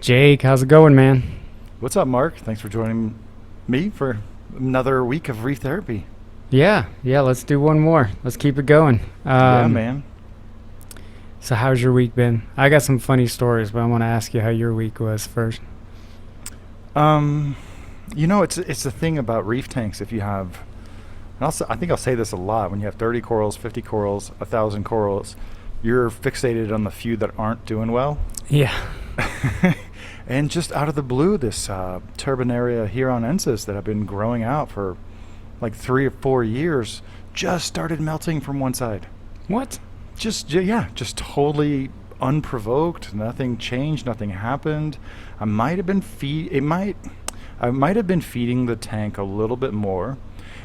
Jake, how's it going, man? What's up, Mark? Thanks for joining me for another week of Reef Therapy. Yeah, let's do one more. Let's keep it going. Yeah, man. So how's your week been? I got some funny stories, but I want to ask you how your week was first. Um, it's the thing about reef tanks. If you have, I think I'll say this a lot. When you have 30 corals, 50 corals, 1,000 corals, you're fixated on the few that aren't doing well. Yeah. And just out of the blue, this Turbonaria huronensis that have been growing out for like 3 or 4 years just started melting from one side. What? Just totally unprovoked. Nothing changed. Nothing happened. I might have been I might have been feeding the tank a little bit more.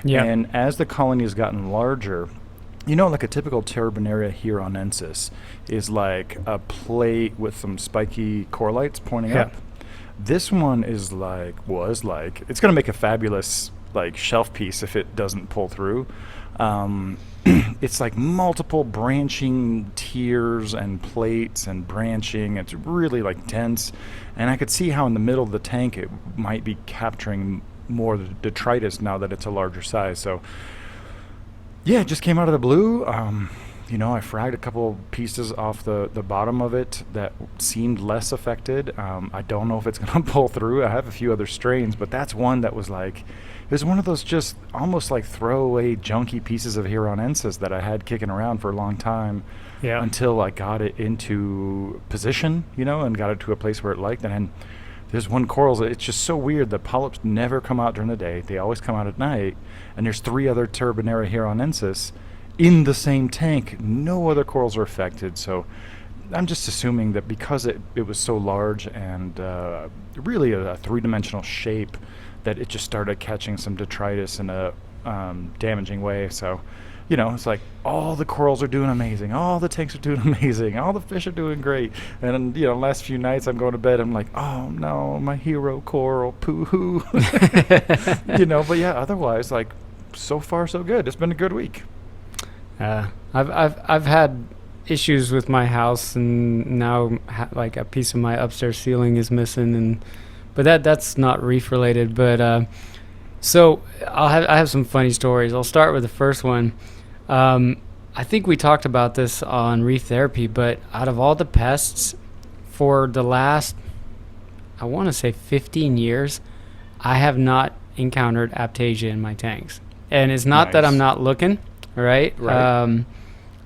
Yeah. And as the colony has gotten larger, like a typical Turbonaria huronensis is like a plate with some spiky coralites pointing Yeah. up. This one it's going to make a fabulous like shelf piece if it doesn't pull through. Um, it's like multiple branching tiers and plates and branching. It's really like dense, and I could see how in the middle of the tank it might be capturing more detritus now that it's a larger size. So yeah, it just came out of the blue. I fragged a couple pieces off the bottom of it that seemed less affected. I don't know if it's going to pull through. I have a few other strains, but that's one that was like, it was one of those just almost like throwaway junky pieces of Huronensis that I had kicking around for a long time Yeah. until I got it into position, and got it to a place where it liked. And then there's one corals. It's just so weird. The polyps never come out during the day. They always come out at night. And there's 3 other Turbonaria huronensis in the same tank. No other corals are affected. So I'm just assuming that because it was so large and really a 3-dimensional shape, that it just started catching some detritus in a damaging way. So, it's like all the corals are doing amazing. All the tanks are doing amazing. All the fish are doing great. And then, last few nights I'm going to bed, I'm like, oh no, my hero coral, poo-hoo. But yeah, otherwise, like, so far so good. It's been a good week. I've had issues with my house, and now like a piece of my upstairs ceiling is missing, but that's not reef related. But so I have some funny stories. I'll start with the first one. I think we talked about this on Reef Therapy, but out of all the pests for the last, I want to say 15 years, I have not encountered Aiptasia in my tanks. And it's not that I'm Nice. not looking, right? Right.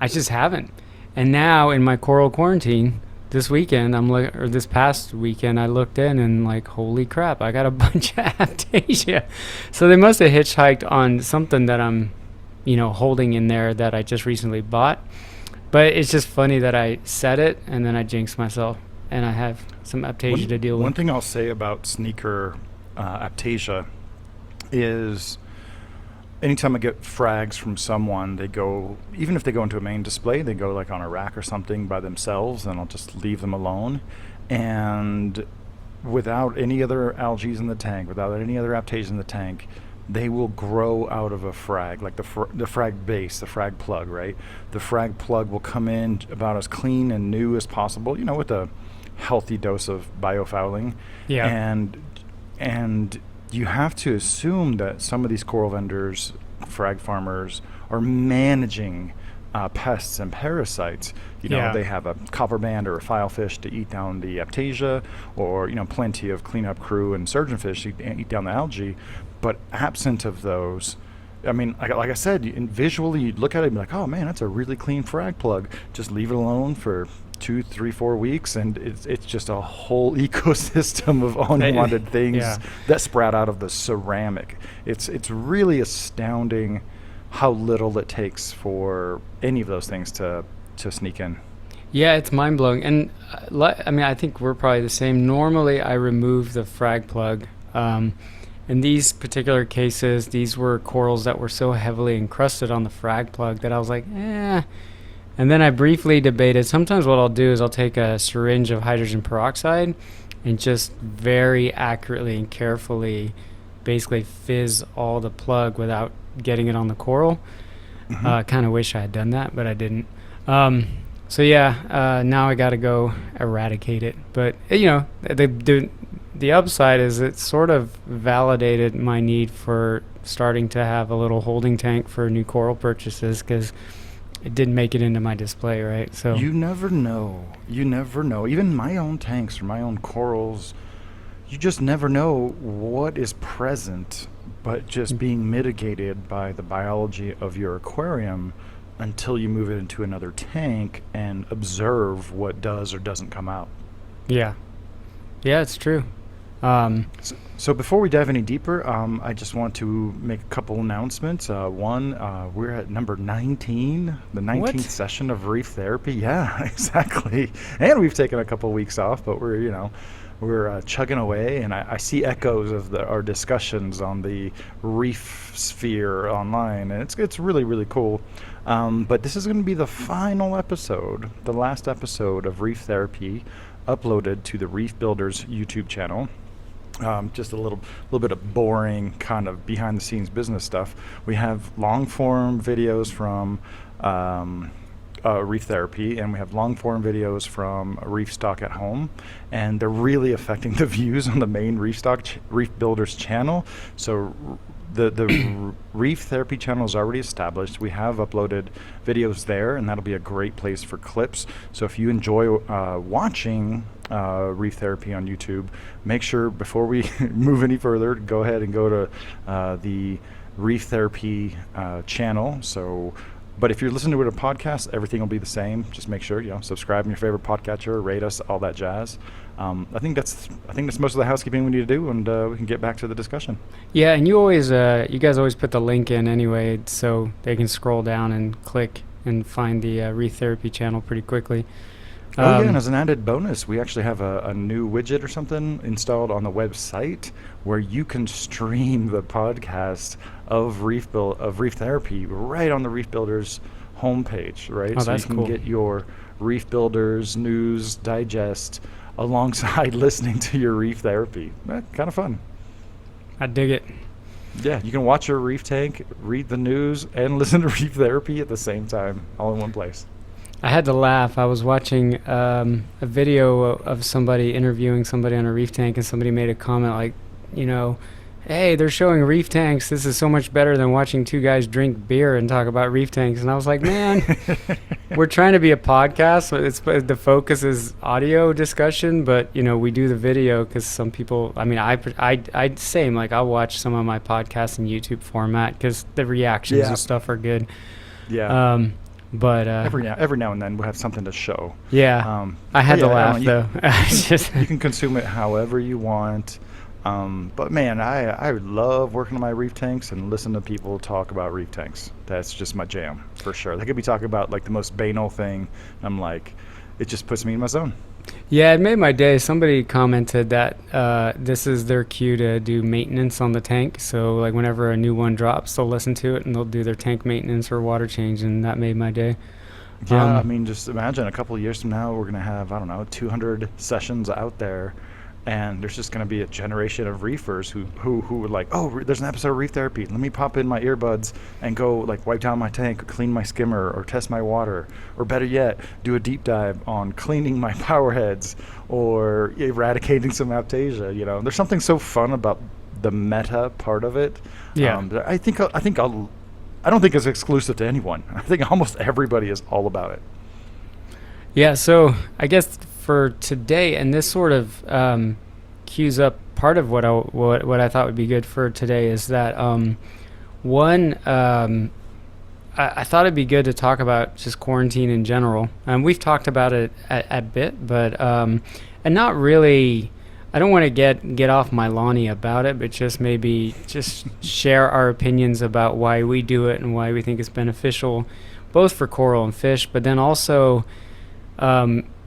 I just haven't. And now in my coral quarantine this weekend, or this past weekend, I looked in and like, holy crap, I got a bunch of Aiptasia. So they must have hitchhiked on something that I'm, holding in there that I just recently bought. But it's just funny that I said it and then I jinxed myself, and I have some Aiptasia to deal One with. thing I'll say about sneaker Aiptasia is anytime I get frags from someone, even if they go into a main display, they go like on a rack or something by themselves, and I'll just leave them alone. And without any other algae in the tank, without any other Aiptasia in the tank, they will grow out of a frag, like the frag base, the frag plug, right? The frag plug will come in about as clean and new as possible, with a healthy dose of biofouling. Yeah. And you have to assume that some of these coral vendors, frag farmers, are managing pests and parasites. Yeah. They have a copper band or a filefish to eat down the Aiptasia, or plenty of cleanup crew and surgeonfish to eat down the algae. But absent of those, I mean, like I said, visually you'd look at it and be like, oh man, that's a really clean frag plug. Just leave it alone for 2, 3, 4 weeks, and it's just a whole ecosystem of unwanted things Yeah. that sprout out of the ceramic. It's really astounding how little it takes for any of those things to sneak in. Yeah, it's mind blowing. And I think we're probably the same. Normally, I remove the frag plug. In these particular cases, these were corals that were so heavily encrusted on the frag plug that I was like, eh. And then I briefly debated. Sometimes what I'll do is I'll take a syringe of hydrogen peroxide and just very accurately and carefully basically fizz all the plug without getting it on the coral. Mhm. Kind of wish I had done that, but I didn't. Um, So yeah, now I got to go eradicate it. But the upside is it sort of validated my need for starting to have a little holding tank for new coral purchases because it didn't make it into my display, right? So You never know. You never know. Even my own tanks or my own corals, you just never know what is present, but just being mitigated by the biology of your aquarium until you move it into another tank and observe what does or doesn't come out. yeah, yeah, it's true. Um, So before we dive any deeper, I just want to make a couple announcements. One, we're at number 19, the 19th what? session of Reef Therapy. Yeah, exactly. And we've taken a couple weeks off, but we're chugging away, and I see echoes of our discussions on the Reef sphere online, and it's really, really cool. But this is going to be the final episode, the last episode of Reef Therapy, uploaded to the Reef Builders YouTube channel. Just a little bit of boring kind of behind the scenes business stuff. We have long form videos from Reef Therapy, and we have long form videos from Reef Stock at Home, and they're really affecting the views on the main Reef Builders channel. So the Reef Therapy channel is already established. We have uploaded videos there, and that'll be a great place for clips. So if you enjoy watching Reef Therapy on YouTube, make sure before we move any further, go ahead and go to the Reef Therapy channel. So, but if you're listening to it a podcast, everything will be the same. Just make sure subscribe in your favorite podcatcher, rate us, all that jazz. I think that's most of the housekeeping we need to do, and we can get back to the discussion. Yeah, and you guys always put the link in anyway, so they can scroll down and click and find the Reef Therapy channel pretty quickly. Oh yeah, and as an added bonus, we actually have a new widget or something installed on the website where you can stream the podcast of Reef Therapy right on the Reef Builders homepage, right? Oh, so that's you can cool. get your Reef Builders news digest alongside listening to your Reef Therapy. Kind of fun. I dig it. Yeah, you can watch your reef tank, read the news, and listen to Reef Therapy at the same time, all in one place. I had to laugh. I was watching a video of somebody interviewing somebody on a reef tank, and somebody made a comment like, hey, they're showing reef tanks. This is so much better than watching two guys drink beer and talk about reef tanks. And I was like, man, we're trying to be a podcast. So the focus is audio discussion, but we do the video because some people. I mean, I'd same like I'll watch some of my podcasts in YouTube format because the reactions and stuff are good. Yeah. But every now and then we'll have something to show. Yeah, I had to laugh though. You can consume it however you want. But man, I love working on my reef tanks and listen to people talk about reef tanks. That's just my jam for sure. They could be talking about like the most banal thing. I'm like, it just puts me in my zone. Yeah, it made my day. Somebody commented that this is their cue to do maintenance on the tank. So like whenever a new one drops, they'll listen to it and they'll do their tank maintenance or water change, and that made my day. Yeah, I mean, just imagine a couple of years from now, we're going to have, 200 sessions out there, and there's just going to be a generation of reefers who would like, oh, there's an episode of Reef Therapy. Let me pop in my earbuds and go like wipe down my tank, or clean my skimmer, or test my water, or better yet, do a deep dive on cleaning my power heads or eradicating some Aiptasia. There's something so fun about the meta part of it. Yeah. I don't think it's exclusive to anyone. I think almost everybody is all about it. Yeah, so I guess for today, and this sort of cues up part of what I thought would be good for today is that I thought it'd be good to talk about just quarantine in general. We've talked about it a bit, but and not really. I don't want to get off my lawney about it, but just maybe just share our opinions about why we do it and why we think it's beneficial, both for coral and fish, but then also.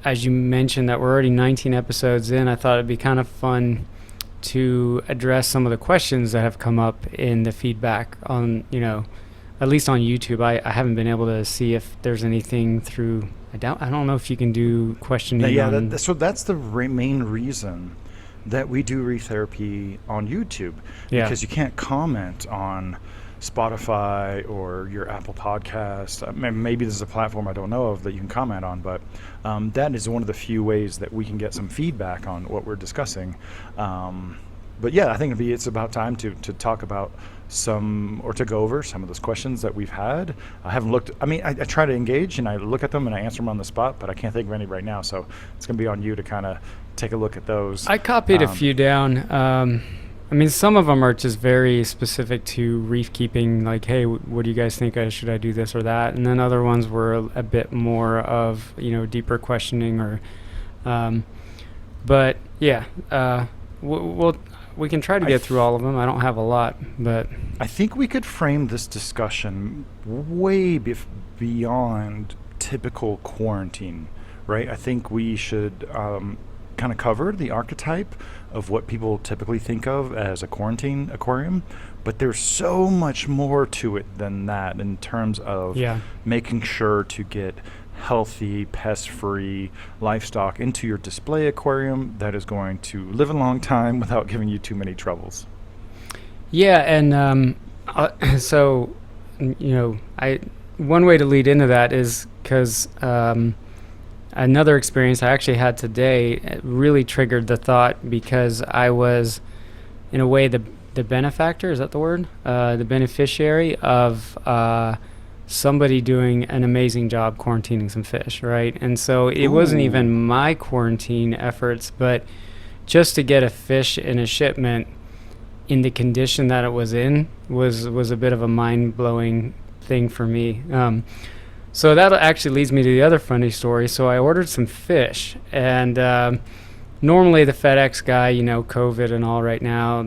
As you mentioned that we're already 19 episodes in, I thought it'd be kind of fun to address some of the questions that have come up in the feedback on, at least on YouTube. I haven't been able to see if there's anything through. I don't know if you can do questioning. Yeah, so that's the main reason that we do Reef Therapy on YouTube, because you can't comment on Spotify or your Apple Podcast. Maybe there's a platform I don't know of that you can comment on, but that is one of the few ways that we can get some feedback on what we're discussing. But yeah, I think it's about time to talk about to go over some of those questions that we've had. I haven't looked, I try to engage and I look at them and I answer them on the spot, but I can't think of any right now. So it's going to be on you to kind of take a look at those. I copied a few down. Some of them are just very specific to reef keeping, like, hey, what do you guys think? Should I do this or that? And then other ones were a bit more of, deeper questioning but yeah, we can try to get through all of them. I don't have a lot, but I think we could frame this discussion way beyond typical quarantine, right? I think we should kind of cover the archetype of what people typically think of as a quarantine aquarium, but there's so much more to it than that in terms of making sure to get healthy, pest-free livestock into your display aquarium that is going to live a long time without giving you too many troubles. Yeah, and so, one way to lead into that is because another experience I actually had today really triggered the thought, because I was, in a way, the benefactor, is that the word? The beneficiary of somebody doing an amazing job quarantining some fish, right? And so it wasn't even my quarantine efforts, but just to get a fish in a shipment in the condition that it was in was a bit of a mind-blowing thing for me. So that actually leads me to the other funny story. So I ordered some fish, and normally the FedEx guy, COVID and all right now,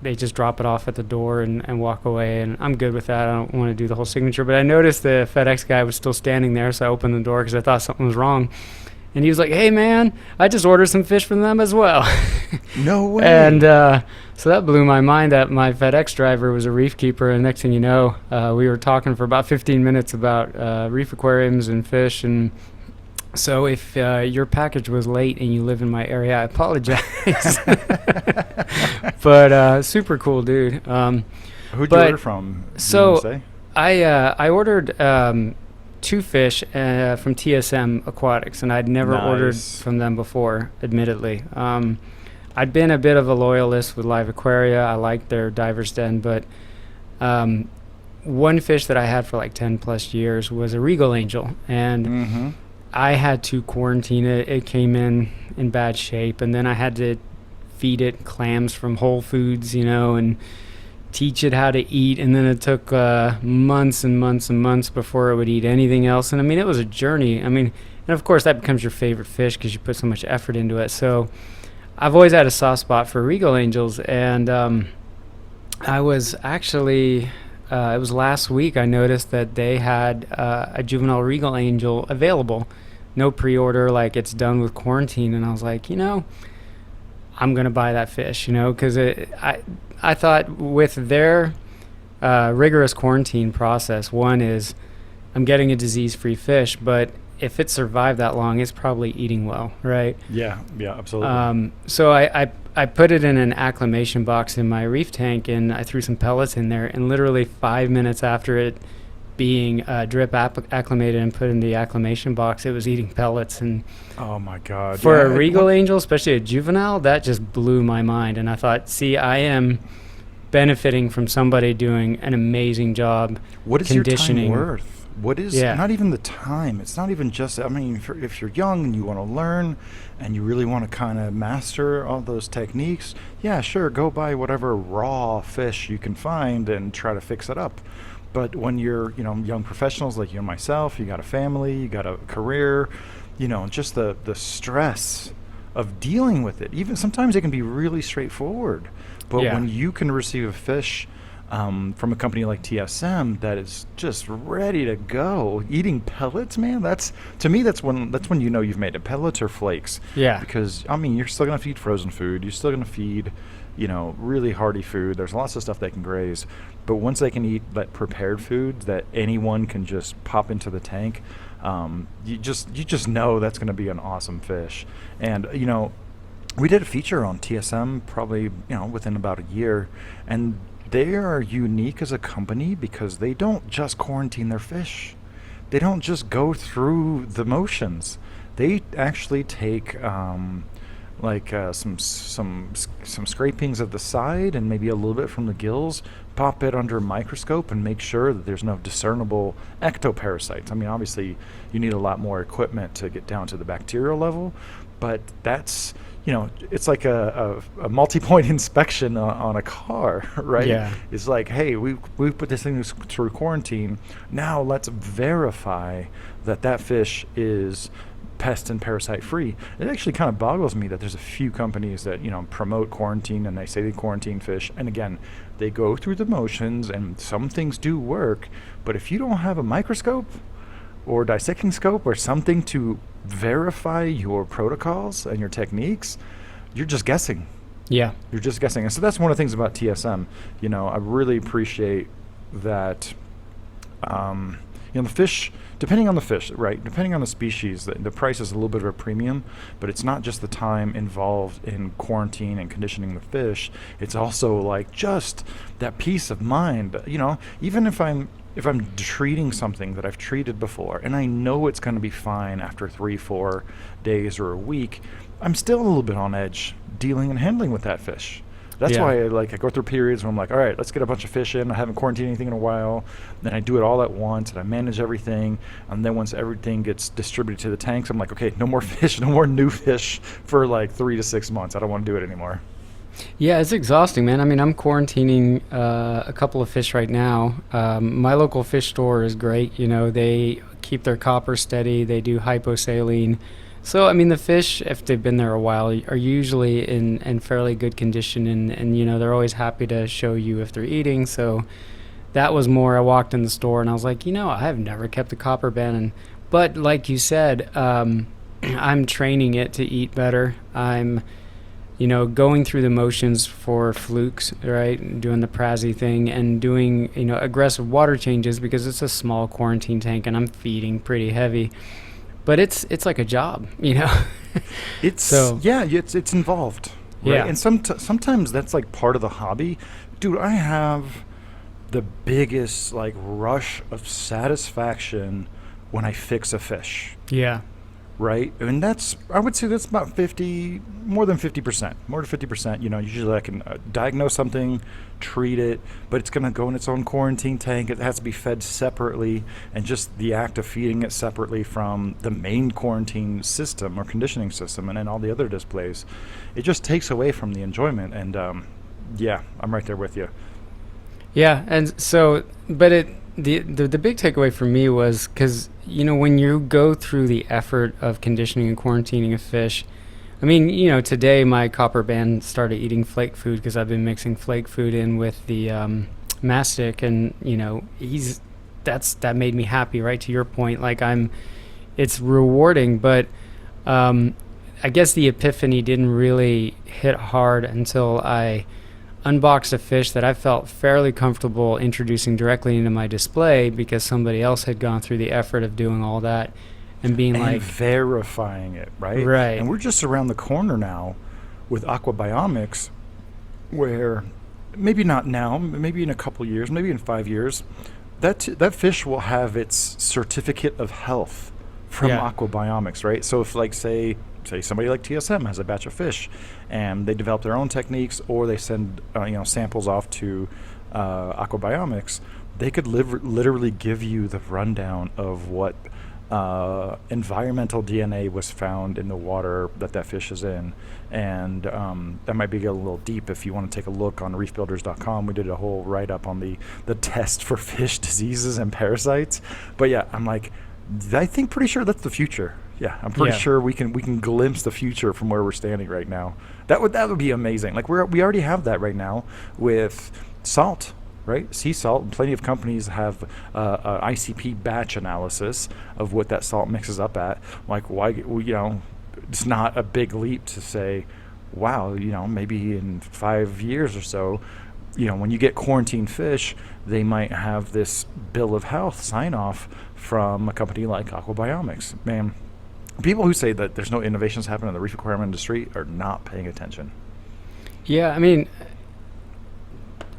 they just drop it off at the door and walk away, and I'm good with that. I don't want to do the whole signature, but I noticed the FedEx guy was still standing there, so I opened the door because I thought something was wrong. And he was like, "Hey, man, I just ordered some fish from them as well." No way. And so that blew my mind that my FedEx driver was a reef keeper, and next thing you know, we were talking for about 15 minutes about reef aquariums and fish. And so if your package was late and you live in my area, I apologize. But super cool dude. Who'd you order from? So I ordered 2 fish from TSM Aquatics, and I'd never ordered from them before, admittedly. I'd been a bit of a loyalist with Live Aquaria. I liked their diver's den, but one fish that I had for like 10 plus years was a Regal Angel, and I had to quarantine it. It came in bad shape, and then I had to feed it clams from Whole Foods, and teach it how to eat, and then it took months and months and months before it would eat anything else. And it was a journey. And of course that becomes your favorite fish because you put so much effort into it. So I've always had a soft spot for Regal Angels, and I was actually it was last week I noticed that they had a juvenile Regal Angel available, no pre-order, like it's done with quarantine. And I was like, I'm gonna buy that fish, because I thought with their rigorous quarantine process, one is I'm getting a disease-free fish, but if it survived that long, it's probably eating well, right? Yeah, absolutely. So I put it in an acclimation box in my reef tank, and I threw some pellets in there, and literally 5 minutes after it being drip acclimated and put in the acclimation box, it was eating pellets. And oh my God! For a Regal Angel, especially a juvenile, that just blew my mind. And I thought, see, I am benefiting from somebody doing an amazing job. What is conditioning. Your time worth? What is not even the time? It's not even just. If you're young and you want to learn, and you really want to kind of master all those techniques, yeah, sure, go buy whatever raw fish you can find and try to fix it up. But when you're, young professionals like you and myself, you got a family, you got a career, just the stress of dealing with it. Even sometimes it can be really straightforward. But when you can receive a fish from a company like TSM that is just ready to go, eating pellets, man, that's when you've made it. Pellets or flakes. Yeah. Because you're still gonna feed frozen food. You're still gonna feed, really hearty food. There's lots of stuff they can graze. But once they can eat that prepared food that anyone can just pop into the tank, you just know that's going to be an awesome fish. And we did a feature on TSM probably, within about a year, and they are unique as a company because they don't just quarantine their fish. They don't just go through the motions. They actually take some scrapings of the side and maybe a little bit from the gills, pop it under a microscope and make sure that there's no discernible ectoparasites. I mean, obviously, you need a lot more equipment to get down to the bacterial level, but that's, it's like a multi-point inspection on a car, right? Yeah. It's like, hey, we put this thing through quarantine. Now let's verify that fish is pest and parasite free. It actually kind of boggles me that there's a few companies that promote quarantine and they say they quarantine fish, and again, they go through the motions and some things do work, but if you don't have a microscope or dissecting scope or something to verify your protocols and your techniques, you're just guessing. Yeah. You're just guessing. And so that's one of the things about TSM. I really appreciate that. The fish, depending on the fish, right? Depending on the species, the price is a little bit of a premium, but it's not just the time involved in quarantine and conditioning the fish. It's also like just that peace of mind. Even if I'm treating something that I've treated before and I know it's going to be fine after 3-4 days or a week, I'm still a little bit on edge dealing and handling with that fish. That's why I go through periods where I'm like, all right, let's get a bunch of fish in. I haven't quarantined anything in a while. Then I do it all at once and I manage everything. And then once everything gets distributed to the tanks, I'm like, okay, no more fish, no more new fish for like 3 to 6 months. I don't want to do it anymore. Yeah, it's exhausting, man. I mean, I'm quarantining a couple of fish right now. My local fish store is great. They keep their copper steady. They do hyposaline. So, I mean, the fish, if they've been there a while, are usually in fairly good condition, and they're always happy to show you if they're eating. So that was more, I walked in the store and I was like, I've never kept a copper ban. But like you said, I'm training it to eat better. I'm going through the motions for flukes, right? Doing the Prazzi thing and doing, aggressive water changes because it's a small quarantine tank and I'm feeding pretty heavy. But it's like a job, It's so it's involved, right? Yeah. And sometimes that's like part of the hobby. Dude, I have the biggest like rush of satisfaction when I fix a fish. Yeah. Right, and I would say that's about 50, more than 50%, more than 50%. Usually I can diagnose something, treat it, but it's going to go in its own quarantine tank. It has to be fed separately, and just the act of feeding it separately from the main quarantine system or conditioning system, and then all the other displays, it just takes away from the enjoyment. And I'm right there with you. Yeah, and so, but the big takeaway for me was because when you go through the effort of conditioning and quarantining a fish, I mean, today my copper band started eating flake food because I've been mixing flake food in with the mastic, and that made me happy. Right, to your point, like it's rewarding, but I guess the epiphany didn't really hit hard until I unboxed a fish that I felt fairly comfortable introducing directly into my display because somebody else had gone through the effort of doing all that and being like verifying it, right? Right. And we're just around the corner now with aquabiomics, where maybe not now, maybe in a couple years, maybe in 5 years, that fish will have its certificate of health from aquabiomics, right? So if say somebody like TSM has a batch of fish and they develop their own techniques, or they send samples off to aquabiomics, they could literally give you the rundown of what environmental DNA was found in the water that fish is in. And that might be a little deep. If you want to take a look on reefbuilders.com, we did a whole write-up on the test for fish diseases and parasites. But yeah, I think pretty sure that's the future. Yeah, I'm pretty sure we can glimpse the future from where we're standing right now. That would be amazing. Like we already have that right now with salt, right? Sea salt. Plenty of companies have ICP batch analysis of what that salt mixes up at. Like why it's not a big leap to say, wow, maybe in 5 years or so, when you get quarantined fish, they might have this bill of health sign off from a company like Aquabiomics. Man, People who say that there's no innovations happening in the reef aquarium industry are not paying attention. Yeah, I mean,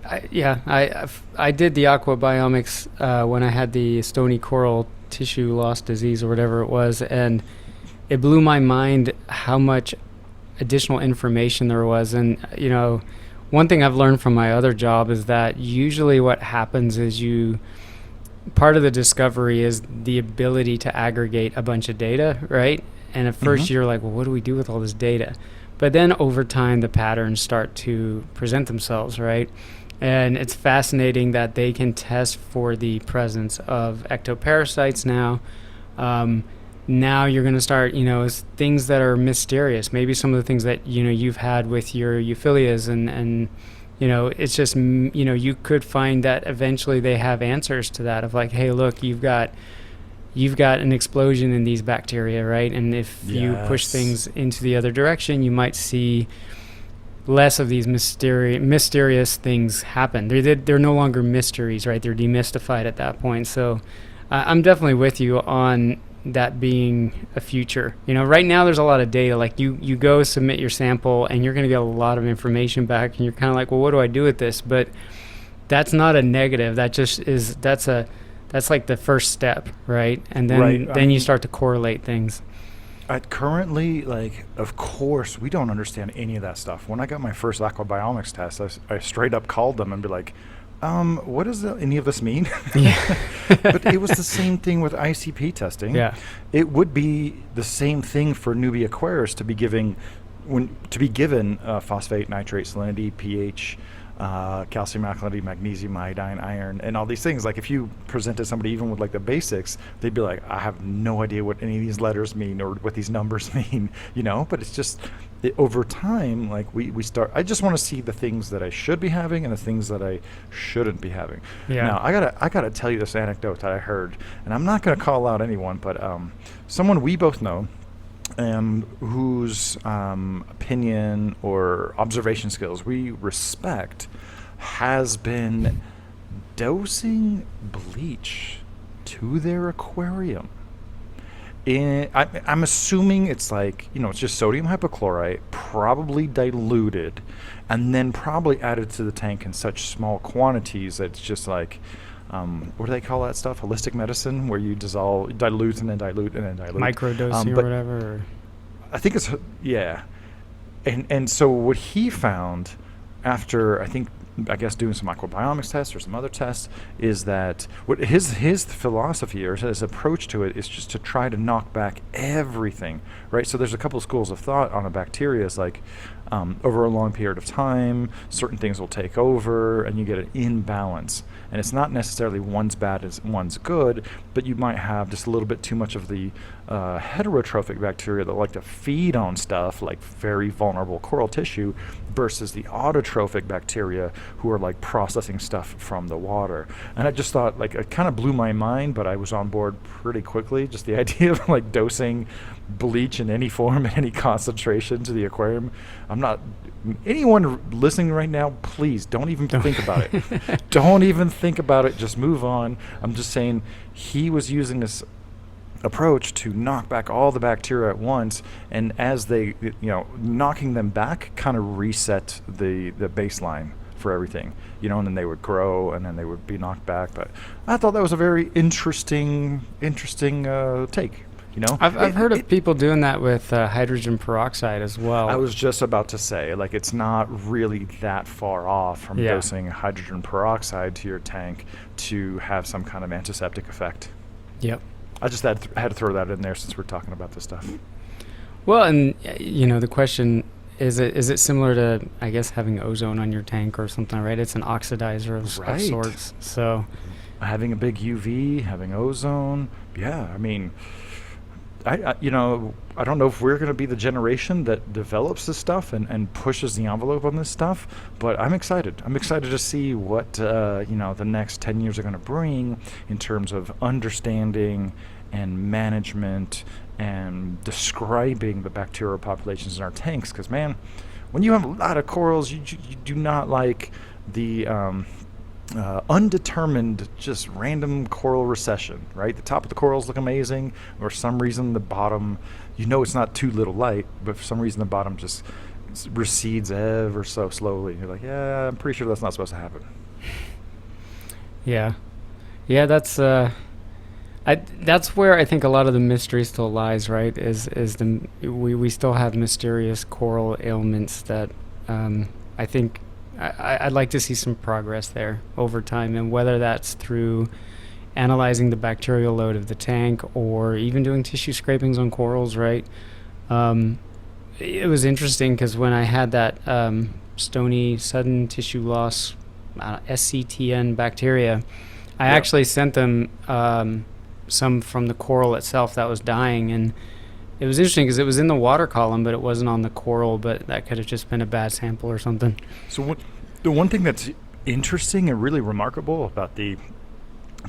I did the aquabiomics when I had the stony coral tissue loss disease or whatever it was, and it blew my mind how much additional information there was. And one thing I've learned from my other job is that usually what happens is part of the discovery is the ability to aggregate a bunch of data, right? And at first you're like, well, what do we do with all this data? But then over time, the patterns start to present themselves, right? And it's fascinating that they can test for the presence of ectoparasites now. Now you're going to start, things that are mysterious. Maybe some of the things that, you've had with your euphyllias and it's just, you could find that eventually they have answers to that of like, hey, look, you've got an explosion in these bacteria, right? And if you push things into the other direction, you might see less of these mysterious things happen. They're no longer mysteries, right? They're demystified at that point. So I'm definitely with you on that being a future. Right now there's a lot of data. Like you go submit your sample and you're going to get a lot of information back, and you're kind of like, well, what do I do with this? But that's not a negative. That just is. That's like the first step, right? And then you start to correlate things. Currently, like, of course, we don't understand any of that stuff. When I got my first aquabiomics test, I straight up called them and be like, what does any of this mean? Yeah. But it was the same thing with ICP testing. Yeah. It would be the same thing for newbie aquarists to be given phosphate, nitrate, salinity, pH, calcium, alkalinity, magnesium, iodine, iron, and all these things. Like if you presented somebody even with like the basics, they'd be like, I have no idea what any of these letters mean or what these numbers mean, but it's just over time, like we start, I just want to see the things that I should be having and the things that I shouldn't be having. Yeah. Now I gotta tell you this anecdote that I heard, and I'm not going to call out anyone, but someone we both know, whose opinion or observation skills we respect, has been dosing bleach to their aquarium. I'm assuming it's like, it's just sodium hypochlorite, probably diluted, and then probably added to the tank in such small quantities that it's just like, what do they call that stuff? Holistic medicine, where you dilute and then dilute and then dilute. Microdosing or whatever. I think it's, yeah. And so what he found after, I guess doing some aquabiomics tests or some other tests, is that what his philosophy or his approach to it is just to try to knock back everything, right? So there's a couple of schools of thought on a bacteria. Is like over a long period of time, certain things will take over and you get an imbalance. And it's not necessarily one's bad as one's good, but you might have just a little bit too much of the heterotrophic bacteria that like to feed on stuff like very vulnerable coral tissue versus the autotrophic bacteria who are like processing stuff from the water. And I just thought, like, it kind of blew my mind, but I was on board pretty quickly. Just the idea of like dosing bleach in any form, in any concentration to the aquarium. Anyone listening right now, please don't even think about it. Don't even think about it. Just move on. I'm just saying he was using this approach to knock back all the bacteria at once, and as they, knocking them back kind of reset the baseline for everything, and then they would grow and then they would be knocked back. But I thought that was a very interesting take. I've heard of people doing that with hydrogen peroxide as well. I was just about to say, like, it's not really that far off from dosing hydrogen peroxide to your tank to have some kind of antiseptic effect. Yep. I just had to throw that in there since we're talking about this stuff. Well, and the question is it similar to, I guess, having ozone on your tank or something, right? It's an oxidizer of sorts. So having a big UV, having ozone, yeah. I mean, I don't know if we're going to be the generation that develops this stuff and pushes the envelope on this stuff, but I'm excited. I'm excited to see what the next 10 years are going to bring in terms of understanding and management and describing the bacterial populations in our tanks. Because, man, when you have a lot of corals, you do not like the undetermined, just random coral recession, right? The top of the corals look amazing, or for some reason the bottom, it's not too little light, but for some reason the bottom just recedes ever so slowly. You're like, yeah, I'm pretty sure that's not supposed to happen. Yeah, yeah. That's where I think a lot of the mystery still lies. Right? We still have mysterious coral ailments that I think I'd like to see some progress there over time, and whether that's through analyzing the bacterial load of the tank or even doing tissue scrapings on corals. Right? It was interesting because when I had that stony sudden tissue loss, SCTN bacteria, I Yep. actually sent them some from the coral itself that was dying, and it was interesting because it was in the water column, but it wasn't on the coral. But that could have just been a bad sample or something. So the one thing that's interesting and really remarkable about the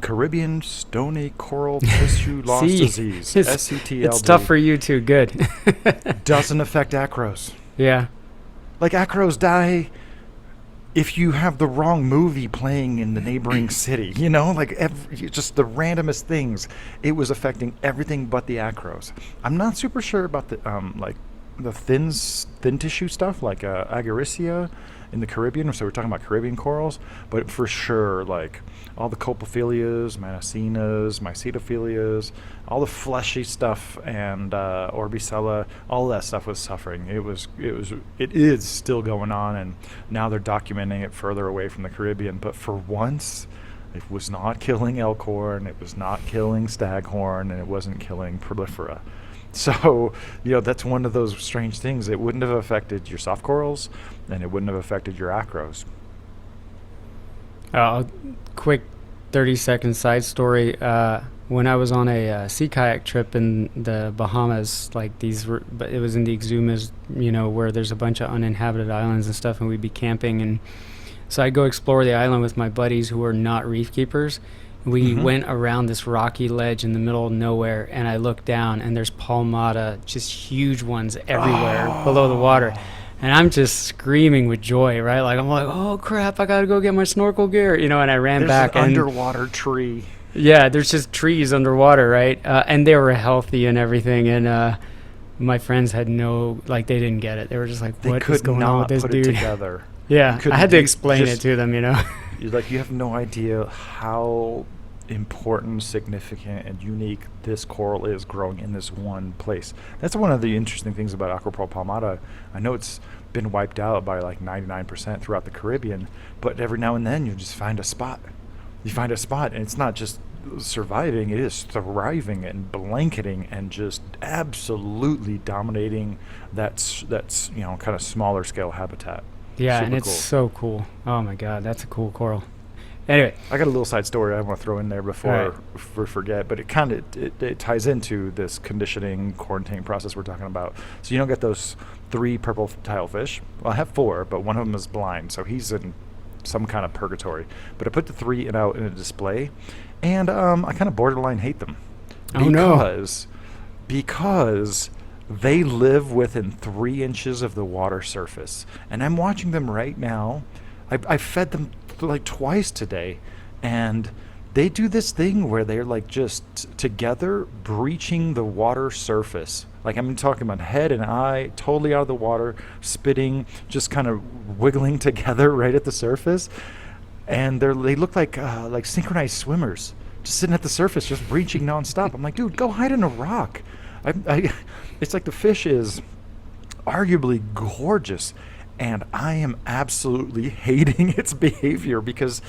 Caribbean stony coral tissue loss See, disease, SCTLD, it's tough for you too. Good. doesn't affect acros. Yeah. Like acros die if you have the wrong movie playing in the neighboring city, like just the randomest things. It was affecting everything but the acros. I'm not super sure about the like the thin tissue stuff, like Agaricia in the Caribbean. So we're talking about Caribbean corals, but for sure, like all the Copophilias, Manacenas, Mycetophilias, all the fleshy stuff, and Orbicella, all that stuff was suffering. It is still going on, and now they're documenting it further away from the Caribbean. But for once, it was not killing elkhorn, it was not killing staghorn, and it wasn't killing prolifera. So, that's one of those strange things. It wouldn't have affected your soft corals, and it wouldn't have affected your acros. Quick 30-second side story. When I was on a sea kayak trip in the Bahamas, but it was in the Exumas, where there's a bunch of uninhabited islands and stuff, and we'd be camping. And so I'd go explore the island with my buddies who were not reef keepers. We went around this rocky ledge in the middle of nowhere, and I looked down, and there's palmata, just huge ones everywhere below the water. And I'm just screaming with joy, right? I'm like, oh crap, I gotta go get my snorkel gear, and I ran There's back. an And underwater tree. yeah, there's just trees underwater, right? And they were healthy and everything. And my friends had they didn't get it. They were just like, They what could is going on with not this put dude? it together. Yeah, I had to explain it just- to them, You have no idea how important, significant, and unique this coral is growing in this one place. That's one of the interesting things about Aquapearl palmata. I know it's been wiped out by 99% throughout the Caribbean, but every now and then you just find a spot. You find a spot, and it's not just surviving, it is thriving and blanketing and just absolutely dominating that's kind of smaller scale habitat. Yeah, Super and it's cool. so cool. Oh my god, that's a cool coral. Anyway, I got a little side story I want to throw in there before Right. we forget, but it ties into this conditioning quarantine process we're talking about. So you don't get those 3 purple tilefish. Well, I have 4, but one of them is blind, so he's in some kind of purgatory. But I put the 3 out in a display, and I kind of borderline hate them. Oh, no. Because they live within 3 inches of the water surface, and I'm watching them right now. I fed them twice today, and they do this thing where they're just together breaching the water surface. I'm talking about head and eye totally out of the water, spitting, just kind of wiggling together right at the surface, and they look like synchronized swimmers, just sitting at the surface, just breaching nonstop. I'm like, dude, go hide in a rock. It's like the fish is arguably gorgeous, and I am absolutely hating its behavior because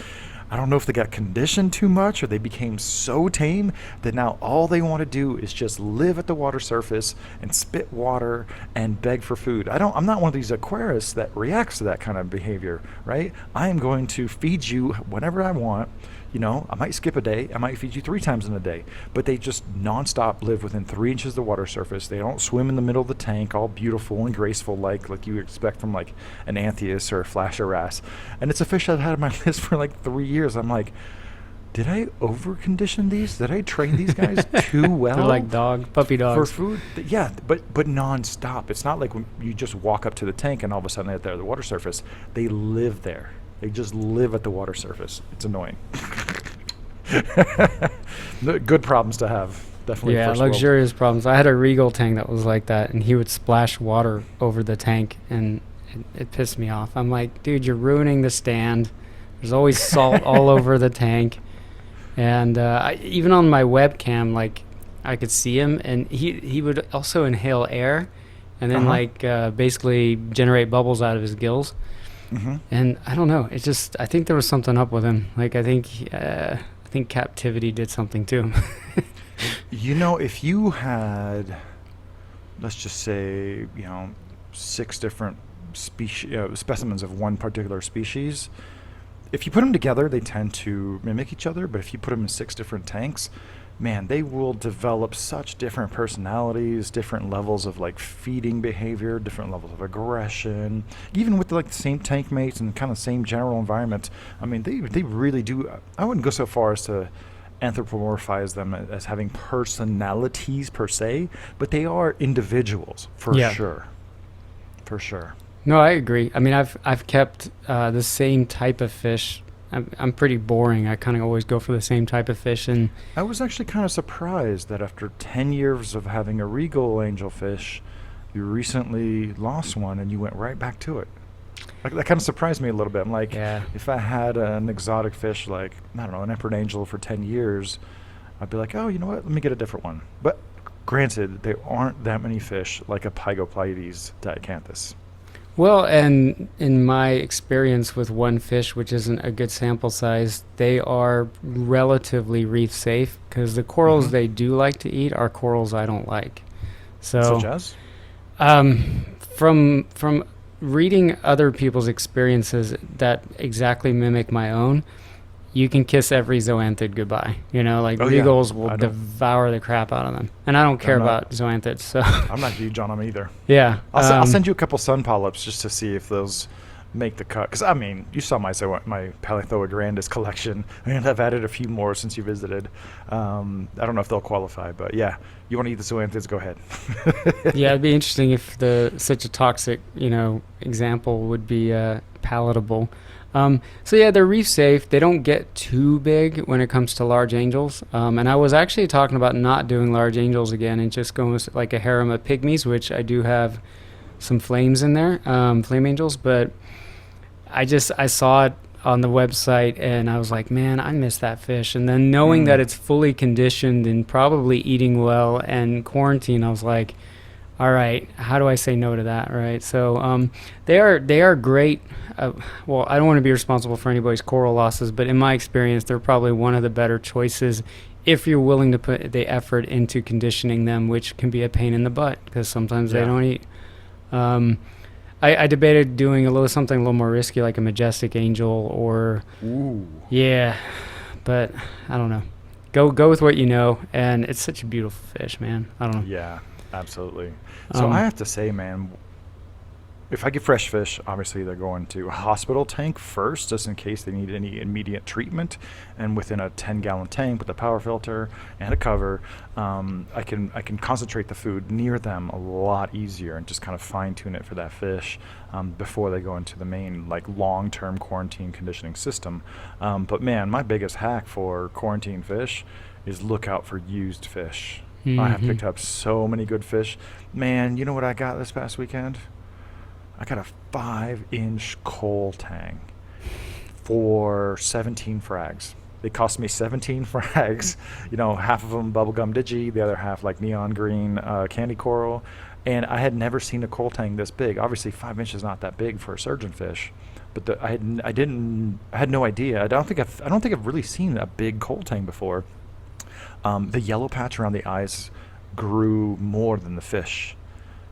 I don't know if they got conditioned too much or they became so tame that now all they want to do is just live at the water surface and spit water and beg for food. I'm not one of these aquarists that reacts to that kind of behavior, right? I am going to feed you whenever I want. I might skip a day. I might feed you 3 times in a day. But they just nonstop live within 3 inches of the water surface. They don't swim in the middle of the tank all beautiful and graceful like you expect from an anthias or a flasher wrasse. And it's a fish I've had on my list for 3 years. I'm like, did I over-condition these? Did I train these guys too well? they're like puppy dogs. For food? Yeah, but nonstop. It's not like when you just walk up to the tank and all of a sudden they're at the water surface. They live there. They just live at the water surface. It's annoying. Good problems to have. Definitely. Yeah, First world. luxurious problems. I had a Regal tank that was like that, and he would splash water over the tank, and it pissed me off. I'm like, dude, you're ruining the stand. There's always salt all over the tank. And even on my webcam, like, I could see him, and he would also inhale air and then, basically generate bubbles out of his gills. Mm-hmm. And I don't know. It's just, I think there was something up with him. Like, I think captivity did something to him. If you had, let's just say, 6 different specimens of one particular species, if you put them together, they tend to mimic each other. But if you put them in 6 different tanks, man, they will develop such different personalities, different levels of like feeding behavior, different levels of aggression, even with like the same tank mates and kind of same general environment. I mean, they really do. I wouldn't go so far as to anthropomorphize them as having personalities per se, but they are individuals for sure. For sure. No, I agree. I mean, I've kept the same type of fish. I'm pretty boring. I kind of always go for the same type of fish. And I was actually kind of surprised that after 10 years of having a Regal angelfish, you recently lost one and you went right back to it. That kind of surprised me a little bit. I'm like, if I had an exotic fish like, I don't know, an emperor angel for 10 years, I'd be like, oh, you know what? Let me get a different one. But granted, there aren't that many fish like a Pygopleiades diacanthus. well, and in my experience with one fish, which isn't a good sample size, they are relatively reef safe because the corals they do like to eat are corals I don't like. So, Such as? from reading other people's experiences that exactly mimic my own, you can kiss every zoanthid goodbye. Regals will devour the crap out of them. And I don't care about zoanthids, so. I'm not huge on them either. Yeah. I'll send you a couple sun polyps just to see if those make the cut. Because, I mean, you saw my Paleothoa grandis collection, and I've added a few more since you visited. I don't know if they'll qualify, but yeah, you want to eat the zoanthids, go ahead. Yeah, it'd be interesting if such a toxic, example would be palatable. They're reef safe. They don't get too big when it comes to large angels. And I was actually talking about not doing large angels again and just going with like a harem of pygmies, which I do have some flames in there, flame angels. But I saw it on the website and I was like, man, I miss that fish. And then knowing that it's fully conditioned and probably eating well and quarantined, I was like, all right, how do I say no to that, right? So they are great. Well, I don't want to be responsible for anybody's coral losses, but in my experience, they're probably one of the better choices if you're willing to put the effort into conditioning them, which can be a pain in the butt because sometimes they don't eat. I debated doing something a little more risky, like a majestic angel or... Ooh. Yeah, but I don't know. Go with what you know, and it's such a beautiful fish, man. I don't know. Yeah. Absolutely. So I have to say, man, if I get fresh fish, obviously they're going to a hospital tank first, just in case they need any immediate treatment. And within a 10-gallon tank with a power filter and a cover, I can concentrate the food near them a lot easier and just kind of fine tune it for that fish before they go into the main like long-term quarantine conditioning system. But man, my biggest hack for quarantine fish is look out for used fish. I have picked up so many good fish. Man, you know what I got this past weekend? I got a 5-inch coal tang for 17 frags. They cost me 17 frags. Half of them bubblegum digi, the other half like neon green candy coral. And I had never seen a coal tang this big. Obviously, 5 inches is not that big for a surgeonfish, but I had no idea. I don't think I've really seen a big coal tang before. The yellow patch around the eyes grew more than the fish.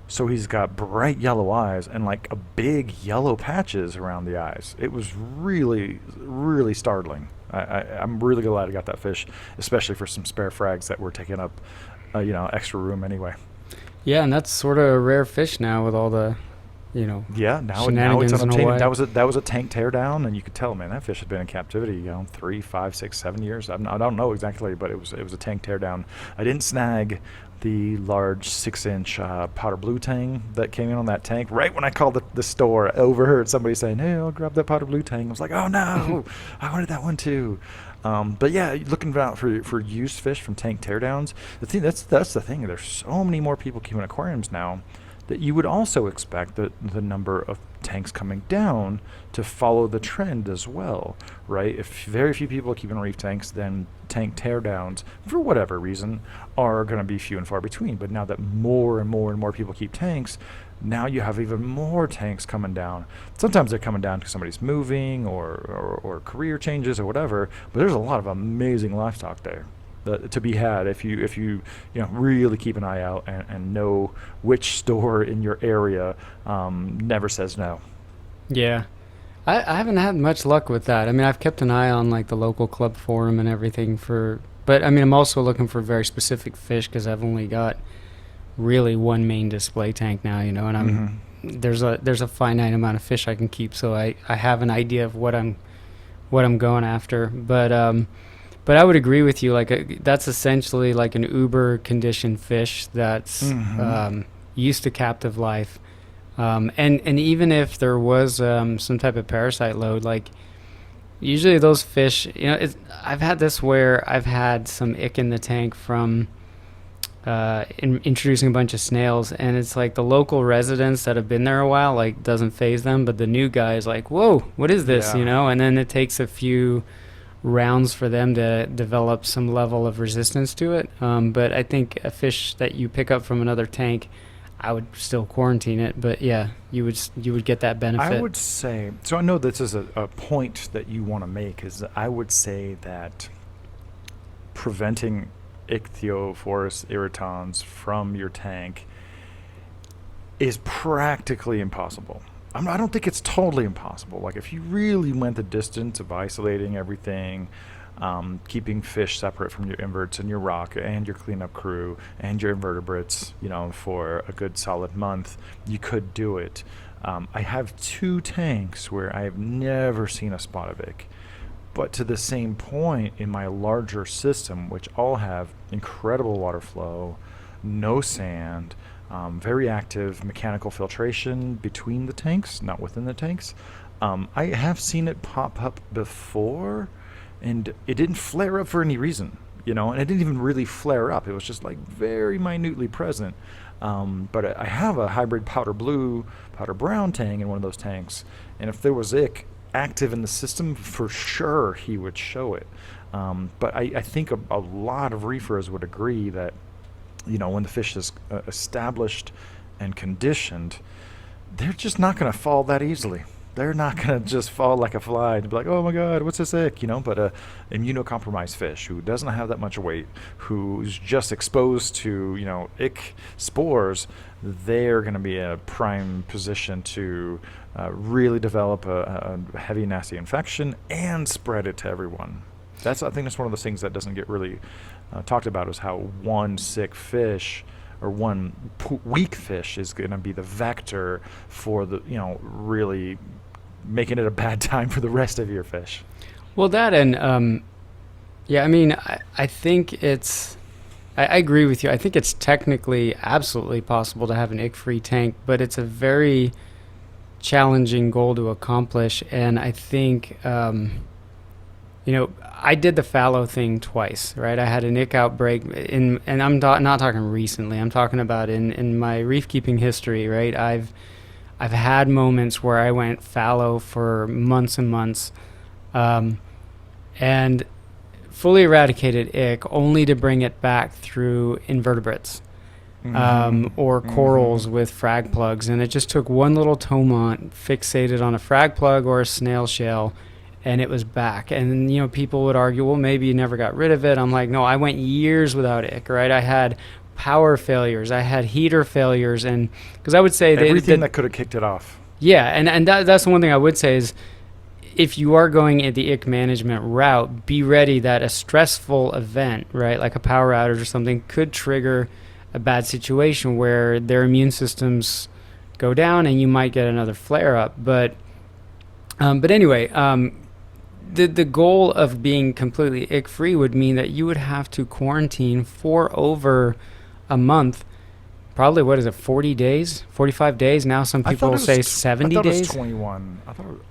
So he's got bright yellow eyes and like a big yellow patches around the eyes. It was really, really startling. I'm really glad I got that fish, especially for some spare frags that were taking up, extra room anyway. Yeah, and that's sort of a rare fish now with all the Yeah, now it's shenanigans in unobtainium. Hawaii. That was a tank teardown, and you could tell, man, that fish had been in captivity, 3, 5, 6, 7 years. I don't know exactly, but it was a tank teardown. I didn't snag the large 6-inch powder blue tang that came in on that tank. Right when I called the store, I overheard somebody saying, "Hey, I'll grab that powder blue tang." I was like, "Oh no, I wanted that one too." But yeah, looking out for used fish from tank teardowns. That's the thing. There's so many more people keeping aquariums now that you would also expect the number of tanks coming down to follow the trend as well, right? If very few people are keeping reef tanks, then tank teardowns, for whatever reason, are going to be few and far between. But now that more and more and more people keep tanks, now you have even more tanks coming down. Sometimes they're coming down because somebody's moving or career changes or whatever, but there's a lot of amazing livestock there to be had if you really keep an eye out and know which store in your area never says no. Yeah. I haven't had much luck with that. I mean, I've kept an eye on like the local club forum and everything but I mean, I'm also looking for very specific fish because I've only got really one main display tank now, and there's a finite amount of fish I can keep, so I have an idea of what I'm going after. But I would agree with you. Like that's essentially like an uber conditioned fish that's used to captive life. And even if there was some type of parasite load, like usually those fish, I've had this where I've had some ick in the tank from introducing a bunch of snails, and it's like the local residents that have been there a while, like doesn't phase them, but the new guy is like, whoa, what is this? Yeah. And then it takes a few rounds for them to develop some level of resistance to it. But I think a fish that you pick up from another tank, I would still quarantine it. But yeah, you would get that benefit. I would say, so I know this is a point that you want to make, is that I would say that preventing Ichthyophorus irritans from your tank is practically impossible. I don't think it's totally impossible. Like if you really went the distance of isolating everything, keeping fish separate from your inverts and your rock and your cleanup crew and your invertebrates, for a good solid month, you could do it. I have 2 tanks where I have never seen a spot of ick. But to the same point in my larger system, which all have incredible water flow, no sand, very active mechanical filtration between the tanks, not within the tanks. I have seen it pop up before, and it didn't flare up for any reason, and it didn't even really flare up. It was just like very minutely present. But I have a hybrid powder blue, powder brown tang in one of those tanks, and if there was ick active in the system, for sure he would show it. But I think a lot of reefers would agree that when the fish is established and conditioned, they're just not going to fall that easily. They're not going to just fall like a fly and be like, oh my God, what's this ick? But a immunocompromised fish who doesn't have that much weight, who's just exposed to, ick spores, they're going to be in a prime position to really develop a heavy, nasty infection and spread it to everyone. I think that's one of those things that doesn't get really talked about, is how one sick fish or one weak fish is going to be the vector for the, really making it a bad time for the rest of your fish. Well, that and yeah, I mean, I think I agree with you. I think it's technically absolutely possible to have an ick-free tank, but it's a very challenging goal to accomplish. And I think I did the fallow thing twice, right? I had an ick outbreak and I'm not talking recently. I'm talking about in my reef keeping history, right? I've had moments where I went fallow for months and months, and fully eradicated ick, only to bring it back through invertebrates, or corals with frag plugs. And it just took one little tomont fixated on a frag plug or a snail shell, and it was back. And people would argue, well, maybe you never got rid of it. I'm like, no, I went years without ick, right? I had power failures, I had heater failures, and because I would say everything that could have kicked it off. Yeah, and that's the one thing I would say is, if you are going at the ick management route, be ready that a stressful event, right, like a power outage or something, could trigger a bad situation where their immune systems go down, and you might get another flare up. But anyway, the goal of being completely ick free would mean that you would have to quarantine for over a month. Probably, what is it, 40 days, 45 days? Now some people say 70 I thought days. It was 21.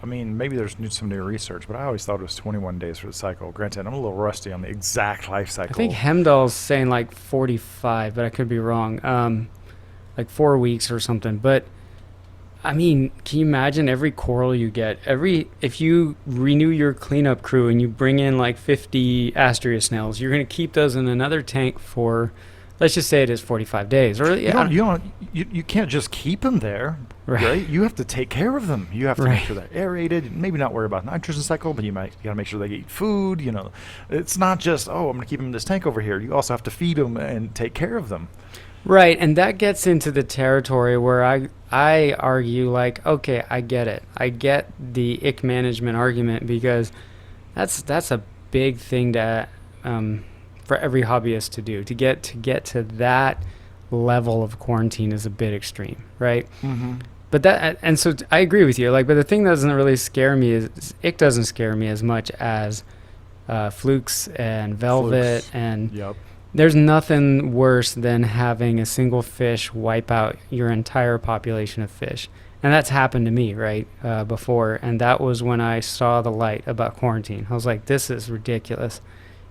I mean, maybe there's some new research, but I always thought it was 21 days for the cycle. Granted, I'm a little rusty on the exact life cycle. I think Hemdahl's saying like 45, but I could be wrong. Like 4 weeks or something. But I mean, can you imagine every coral you get? If you renew your cleanup crew and you bring in like 50 Asteria snails, you're going to keep those in another tank for, let's just say it is 45 days. Or You can't just keep them there, right? You have to take care of them. You have to make sure they're aerated. Maybe not worry about nitrogen cycle, but you got to make sure they eat food. You know, it's not just, I'm going to keep them in this tank over here. You also have to feed them and take care of them. Right, and that gets into the territory where I argue, like, okay, I get it. I get the ick management argument, because that's a big thing to for every hobbyist to do. To get to that level of quarantine is a bit extreme, right? Mm-hmm. But so I agree with you. Like, but the thing that doesn't really scare me is ick doesn't scare me as much as flukes and velvet and. Yep. There's nothing worse than having a single fish wipe out your entire population of fish. And that's happened to me, right, before. And that was when I saw the light about quarantine. I was like, this is ridiculous.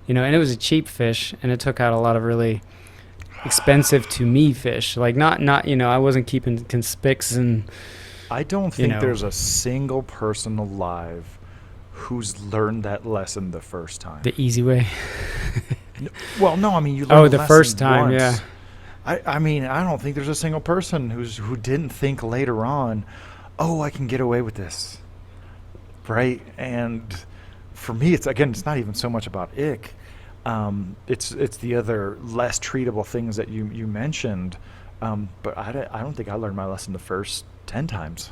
And it was a cheap fish, and it took out a lot of really expensive to me fish. Like, not I wasn't keeping conspics and... I don't think there's a single person alive who's learned that lesson the first time. The easy way. Well, no, I mean, you learn the first time, once. Yeah. I mean, I don't think there's a single person who didn't think later on, I can get away with this, right? And for me, it's not even so much about ick. It's the other less treatable things that you mentioned. But I don't think I learned my lesson the first 10 times.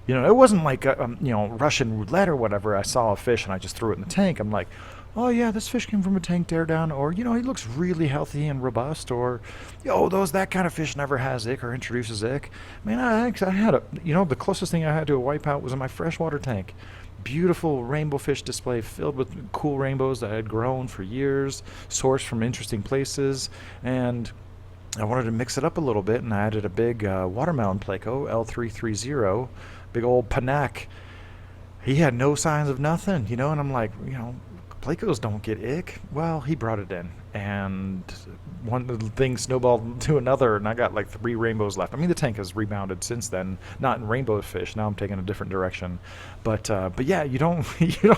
It wasn't like Russian roulette or whatever. I saw a fish and I just threw it in the tank. I'm like, oh yeah, this fish came from a tank tear down, or he looks really healthy and robust, or that kind of fish never has ick or introduces ick. Man, I had the closest thing I had to a wipeout was in my freshwater tank. Beautiful rainbow fish display filled with cool rainbows that had grown for years, sourced from interesting places, and I wanted to mix it up a little bit, and I added a big watermelon pleco, L330, big old Panac. He had no signs of nothing, and I'm like, Plecos don't get ick. Well, he brought it in, and one of the things snowballed to another, and I got like 3 rainbows left. I mean, the tank has rebounded since then, not in rainbow fish. Now I'm taking a different direction, but yeah, you don't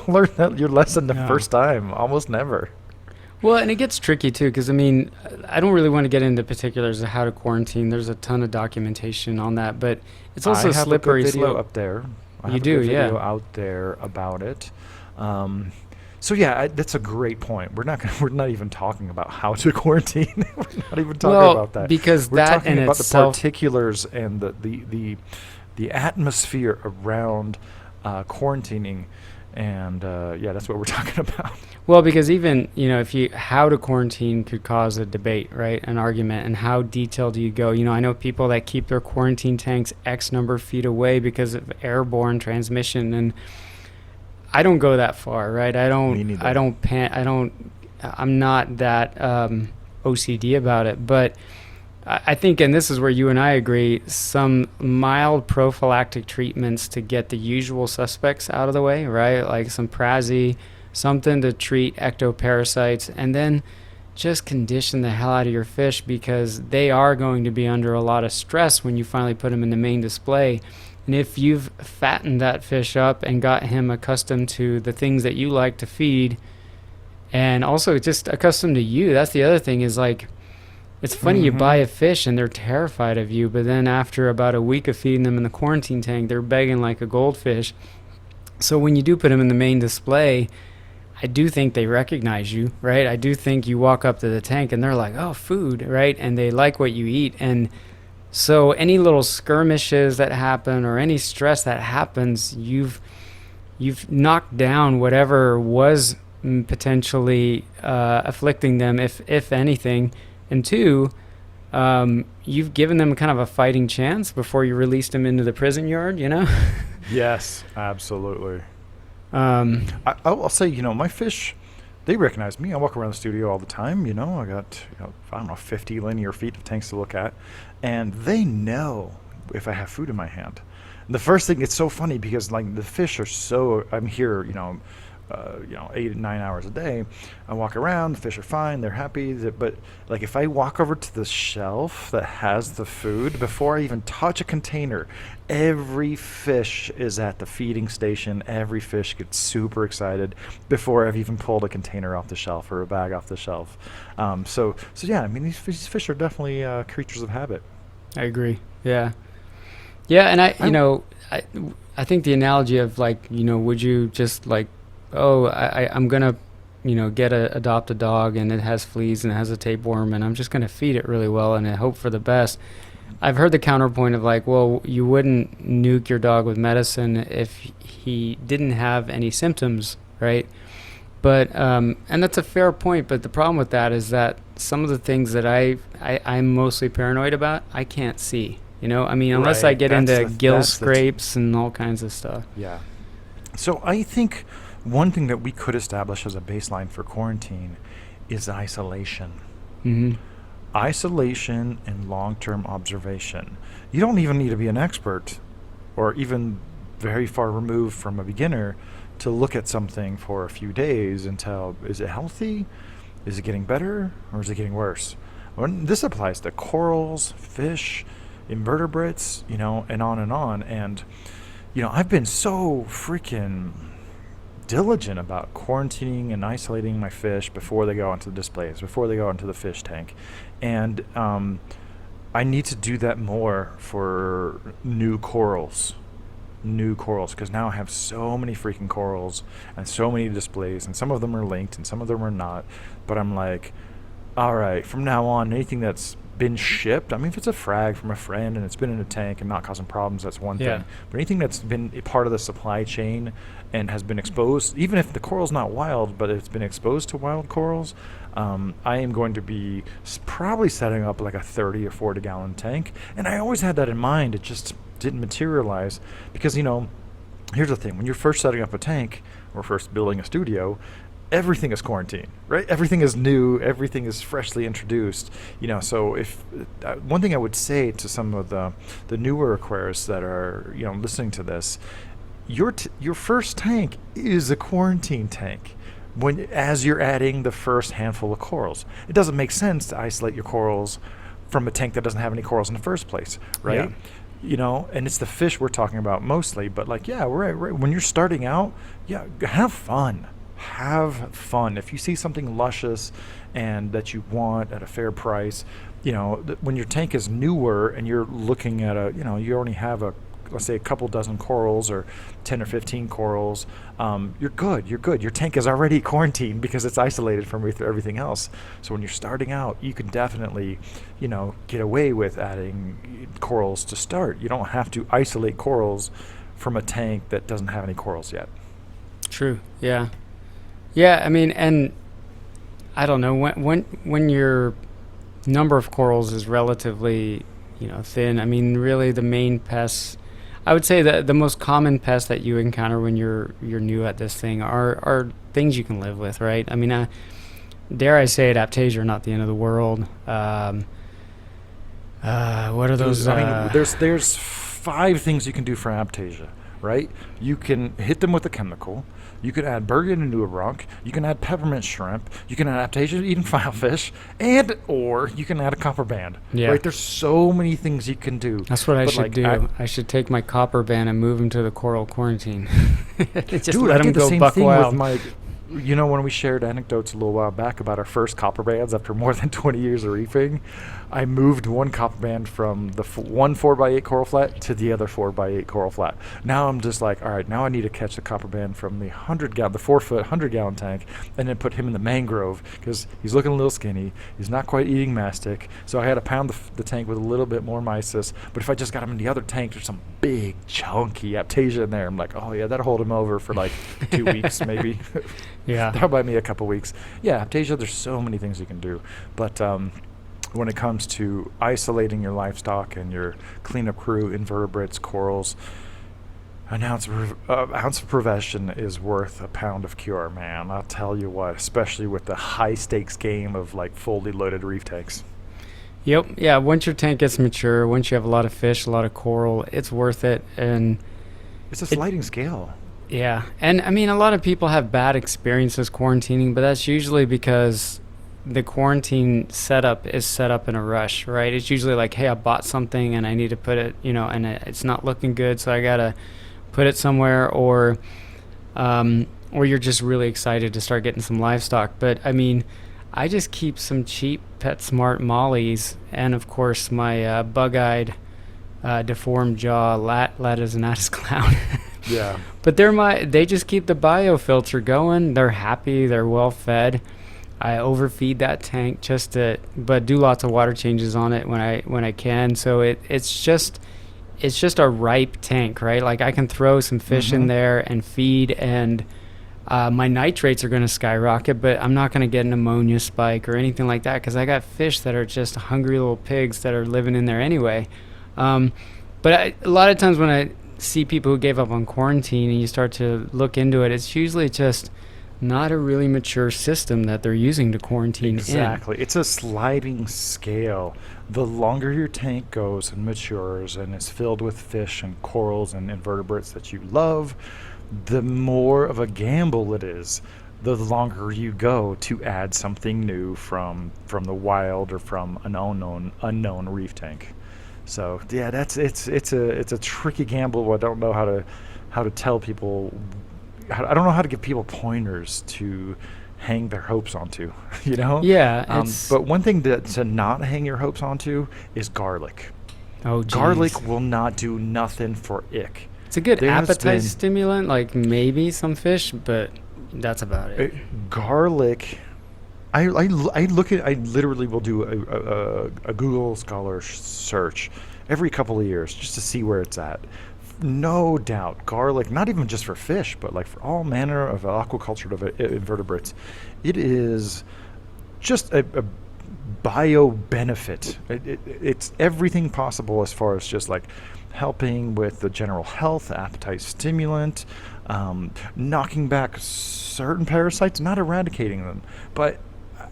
learn your lesson the first time, almost never. Well, and it gets tricky too, because I mean, I don't really want to get into particulars of how to quarantine. There's a ton of documentation on that, but it's also a slippery slope. I have a good video up there. I have a good video out there about it. So yeah, that's a great point. We're not even talking about how to quarantine. We're not even talking about that, because we're that talking in about itself, the particulars and the atmosphere around quarantining, and that's what we're talking about. Well, because even how to quarantine could cause a debate, right? An argument, and how detailed do you go? I know people that keep their quarantine tanks X number of feet away because of airborne transmission, and I don't go that far, right? I'm not that OCD about it, but I think, and this is where you and I agree, some mild prophylactic treatments to get the usual suspects out of the way, right? Like some Prazi, something to treat ectoparasites, and then just condition the hell out of your fish, because they are going to be under a lot of stress when you finally put them in the main display. And if you've fattened that fish up and got him accustomed to the things that you like to feed, and also just accustomed to you, that's the other thing, is like, it's funny, you buy a fish and they're terrified of you, but then after about a week of feeding them in the quarantine tank, they're begging like a goldfish. So when you do put them in the main display, I do think they recognize you, right? I do think you walk up to the tank and they're like, oh, food, right? And they like what you eat. And so any little skirmishes that happen or any stress that happens, you've knocked down whatever was potentially afflicting them, if anything. And 2, you've given them kind of a fighting chance before you released them into the prison yard, you know? Yes, absolutely. um, I'll say, my fish, they recognize me. I walk around the studio all the time. I got, I don't know, 50 linear feet of tanks to look at, and they know if I have food in my hand. And the first thing, it's so funny because like the fish are so, I'm here, 8 9 hours a day. I walk around, the fish are fine, they're happy. But like if I walk over to the shelf that has the food, before I even touch a container, every fish is at the feeding station. Every fish gets super excited before I've even pulled a container off the shelf or a bag off the shelf. So yeah, I mean these fish are definitely creatures of habit. I agree. Yeah. Yeah, and I think the analogy of like, would you just like, oh, I'm gonna, adopt a dog and it has fleas and it has a tapeworm and I'm just gonna feed it really well and I hope for the best. I've heard the counterpoint of like, well, you wouldn't nuke your dog with medicine if he didn't have any symptoms, right? But and that's a fair point. But the problem with that is that some of the things that I'm mostly paranoid about, I can't see. I mean, unless I Right. get into gill That's the scrapes and all kinds of stuff. Yeah. So I think one thing that we could establish as a baseline for quarantine is isolation. Hmm. Isolation and long-term observation. You don't even need to be an expert or even very far removed from a beginner to look at something for a few days and tell, is it healthy? Is it getting better? Or is it getting worse? This applies to corals, fish, invertebrates, and on and on. And, I've been so freaking diligent about quarantining and isolating my fish before they go onto the displays, before they go into the fish tank. And I need to do that more for new corals, because now I have so many freaking corals and so many displays, and some of them are linked and some of them are not. But I'm like, all right, from now on, anything that's been shipped, I mean, if it's a frag from a friend and it's been in a tank and not causing problems, that's one Yeah. thing. But anything that's been a part of the supply chain and has been exposed, even if the coral's not wild, but it's been exposed to wild corals, I am going to be probably setting up like a 30 or 40 gallon tank. And I always had that in mind. It just didn't materialize because, here's the thing. When you're first setting up a tank or first building a studio, everything is quarantined, right? Everything is new. Everything is freshly introduced. So if one thing I would say to some of the newer aquarists that are listening to this, your first tank is a quarantine tank. As you're adding the first handful of corals, it doesn't make sense to isolate your corals from a tank that doesn't have any corals in the first place, right? Yeah. And it's the fish we're talking about mostly. But like, yeah, right. When you're starting out, yeah, have fun. Have fun. If you see something luscious and that you want at a fair price, when your tank is newer and you're looking at you only have let's say a couple dozen corals or 10 or 15 corals, you're good. Your tank is already quarantined because it's isolated from everything else. So when you're starting out, you can definitely, get away with adding corals to start. You don't have to isolate corals from a tank that doesn't have any corals yet. True. Yeah. Yeah. I mean, and I don't know when your number of corals is relatively, thin. I mean, really, the main pests. I would say that the most common pests that you encounter when you're new at this thing are things you can live with, right? I mean, dare I say it, Aiptasia are not the end of the world. What are those? I mean, there's 5 things you can do for Aiptasia, right? You can hit them with a chemical. You can add Bergen into a rock. You can add peppermint shrimp. You can add Aiptasia eating filefish, or you can add a copper band. Yeah. Right? There's so many things you can do. That's what I But, should like, do. I should take my copper band and move him to the coral quarantine. Just Dude, let I him did the go same buck thing wild. with my. When we shared anecdotes a little while back about our first copper bands after more than 20 years of reefing, I moved one copper band from the one 4x8 coral flat to the other 4x8 coral flat. Now I'm just like, all right, now I need to catch the copper band from the 4-foot 100-gallon tank, and then put him in the mangrove because he's looking a little skinny. He's not quite eating mastic, so I had to pound the tank with a little bit more mysis. But if I just got him in the other tank, there's some big chunky Aiptasia in there. I'm like, oh yeah, that'll hold him over for like 2 weeks maybe. Yeah. That'll buy me a couple weeks. Yeah, Aiptasia, there's so many things you can do. But when it comes to isolating your livestock and your cleanup crew, invertebrates, corals. Ounce of prevention is worth a pound of cure, man. I'll tell you what, especially with the high stakes game of like fully loaded reef tanks. Yep. Yeah. Once your tank gets mature, once you have a lot of fish, a lot of coral, it's worth it. And It's a it, sliding scale. yeah. And I mean, a lot of people have bad experiences quarantining, but that's usually because the quarantine setup is set up in a rush, right? It's usually like, hey, I bought something and I need to put it, and it's not looking good, so I gotta put it somewhere, or you're just really excited to start getting some livestock. But I mean, I just keep some cheap PetSmart mollies, and of course my bug-eyed, deformed jaw lat as an addis clown. Yeah. But they just keep the biofilter going. They're happy. They're well fed. I overfeed that tank but do lots of water changes on it when I can. So it's just a ripe tank, right? Like I can throw some fish in there and feed, and my nitrates are going to skyrocket, but I'm not going to get an ammonia spike or anything like that because I got fish that are just hungry little pigs that are living in there anyway. But a lot of times when I see people who gave up on quarantine and you start to look into it, it's usually just not a really mature system that they're using to quarantine Exactly. in. It's a sliding scale. The longer your tank goes and matures and is filled with fish and corals and invertebrates that you love, the more of a gamble it is. The longer you go to add something new from the wild or from an unknown reef tank. So yeah, it's a tricky gamble. I don't know how to tell people. I don't know how to give people pointers to hang their hopes onto, you know? Yeah. But one thing to not hang your hopes onto is garlic. Oh, geez. Garlic will not do nothing for ick. It's a good There's appetite been- stimulant, like maybe some fish, but that's about it. Garlic. I literally will do a Google Scholar search every couple of years just to see where it's at. No doubt, garlic, not even just for fish, but like for all manner of aquaculture invertebrates, it is just a bio benefit. It's everything possible as far as just like helping with the general health, appetite stimulant, knocking back certain parasites, not eradicating them. But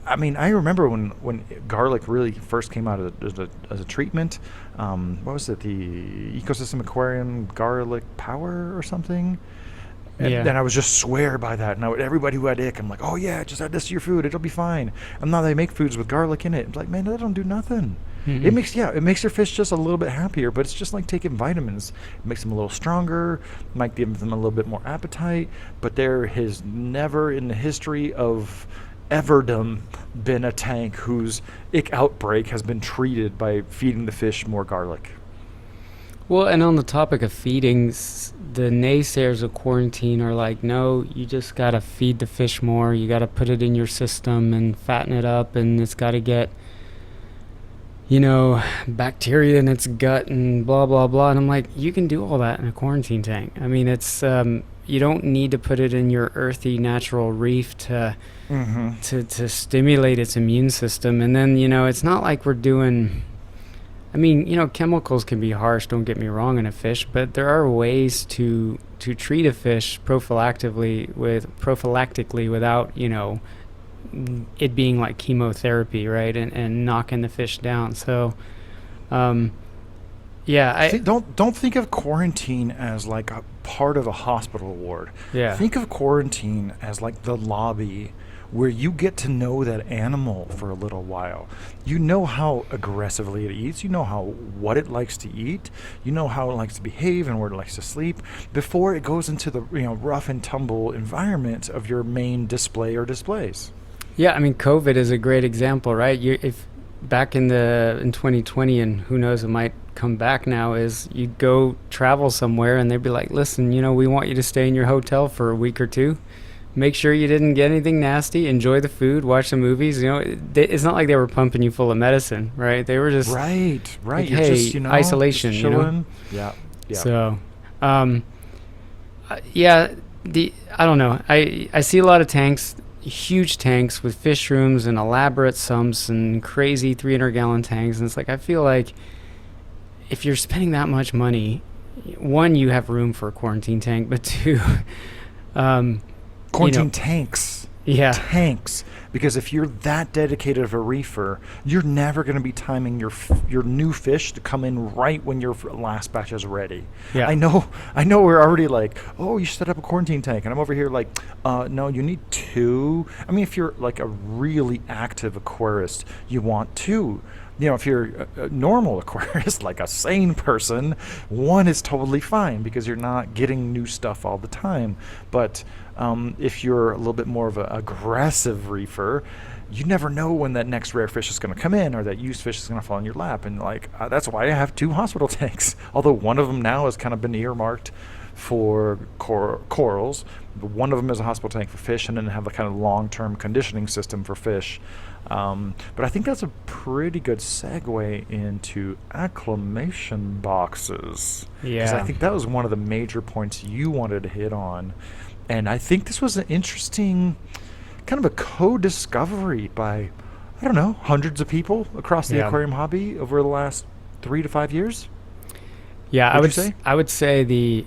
I mean, I remember when garlic really first came out as a treatment. What was it? The Ecosystem Aquarium Garlic Power or something? And Yeah. then I was just swear by that. And everybody who had ick, I'm like, oh yeah, just add this to your food. It'll be fine. And now they make foods with garlic in it. It's like, man, that don't do nothing. Mm-mm. It makes your fish just a little bit happier, but it's just like taking vitamins. It makes them a little stronger, might give them a little bit more appetite, but there has never in the history of everdom been a tank whose ick outbreak has been treated by feeding the fish more garlic. Well, and on the topic of feedings, the naysayers of quarantine are like, no, you just got to feed the fish more. You got to put it in your system and fatten it up, and it's got to get, bacteria in its gut and blah, blah, blah. And I'm like, you can do all that in a quarantine tank. I mean, it's you don't need to put it in your earthy natural reef to stimulate its immune system. And then, it's not like we're doing... I mean, chemicals can be harsh, don't get me wrong, in a fish, but there are ways to treat a fish prophylactically without, it being like chemotherapy, right? And knocking the fish down. So, Don't think of quarantine as like a part of a hospital ward. Yeah. Think of quarantine as like the lobby where you get to know that animal for a little while. You know how aggressively it eats. You know what it likes to eat. You know how it likes to behave and where it likes to sleep before it goes into the rough and tumble environment of your main display or displays. Yeah, I mean, COVID is a great example, right? If back in 2020, and who knows, it might come back now, is you go travel somewhere and they'd be like, listen, we want you to stay in your hotel for a week or two. Make sure you didn't get anything nasty. Enjoy the food. Watch the movies. It's not like they were pumping you full of medicine, right? They were just right. Like, You're hey, just, isolation. just chilling. Yeah. So, I don't know. I see a lot of tanks. huge tanks with fish rooms and elaborate sumps and crazy 300-gallon tanks. And it's like, I feel like if you're spending that much money, one, you have room for a quarantine tank, but two, Quarantine tanks. Yeah. Tanks. Because if you're that dedicated of a reefer, you're never going to be timing your new fish to come in right when your last batch is ready. Yeah. I know we're already like, oh, you should set up a quarantine tank. And I'm over here like, no, you need two. I mean, if you're like a really active aquarist, you want two. You know, if you're a normal aquarist, like a sane person, one is totally fine because you're not getting new stuff all the time. But if you're a little bit more of an aggressive reefer, you never know when that next rare fish is going to come in or that used fish is going to fall in your lap. And like that's why I have two hospital tanks. Although one of them now has kind of been earmarked for corals. One of them is a hospital tank for fish, and then have a kind of long-term conditioning system for fish. But I think that's a pretty good segue into acclimation boxes. Yeah. Because I think that was one of the major points you wanted to hit on. And I think this was an interesting kind of a co-discovery by, I don't know, hundreds of people across the aquarium hobby over the last 3 to 5 years. Yeah, I would say the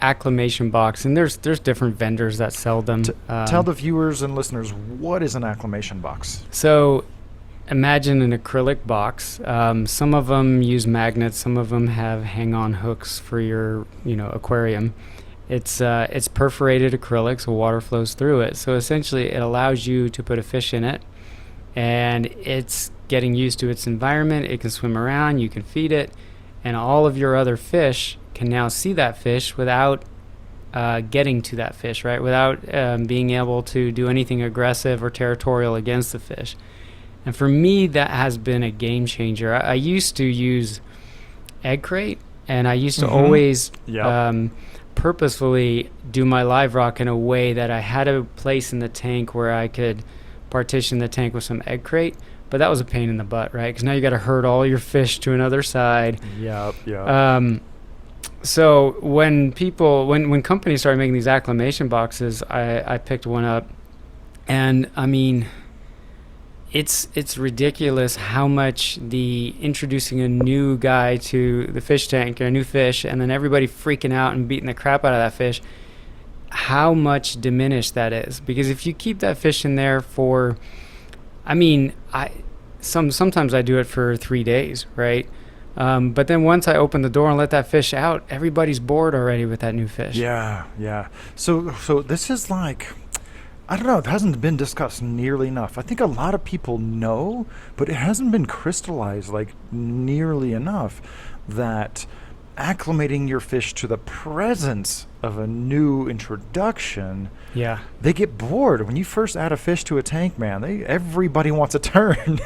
acclimation box, and there's different vendors that sell them. Tell the viewers and listeners, what is an acclimation box? So imagine an acrylic box. Some of them use magnets, some of them have hang-on hooks for your aquarium. It's perforated acrylic, so water flows through it. So essentially it allows you to put a fish in it, and it's getting used to its environment. It can swim around, you can feed it, and all of your other fish can now see that fish without getting to that fish, right? Without being able to do anything aggressive or territorial against the fish. And for me, that has been a game changer. I used to use egg crate, and I used to always purposefully do my live rock in a way that I had a place in the tank where I could partition the tank with some egg crate. But that was a pain in the butt, right? Because now you got to herd all your fish to another side. So when companies started making these acclimation boxes, I picked one up, and I mean, it's ridiculous how much the introducing a new guy to the fish tank or a new fish, and then everybody freaking out and beating the crap out of that fish, how much diminished that is. Because if you keep that fish in there for, I mean, sometimes I do it for 3 days, right? But then once I open the door and let that fish out, everybody's bored already with that new fish. Yeah. So this is like, I don't know, it hasn't been discussed nearly enough. I think a lot of people know, but it hasn't been crystallized like nearly enough that acclimating your fish to the presence of a new introduction, they get bored. When you first add a fish to a tank, man, everybody wants a turn.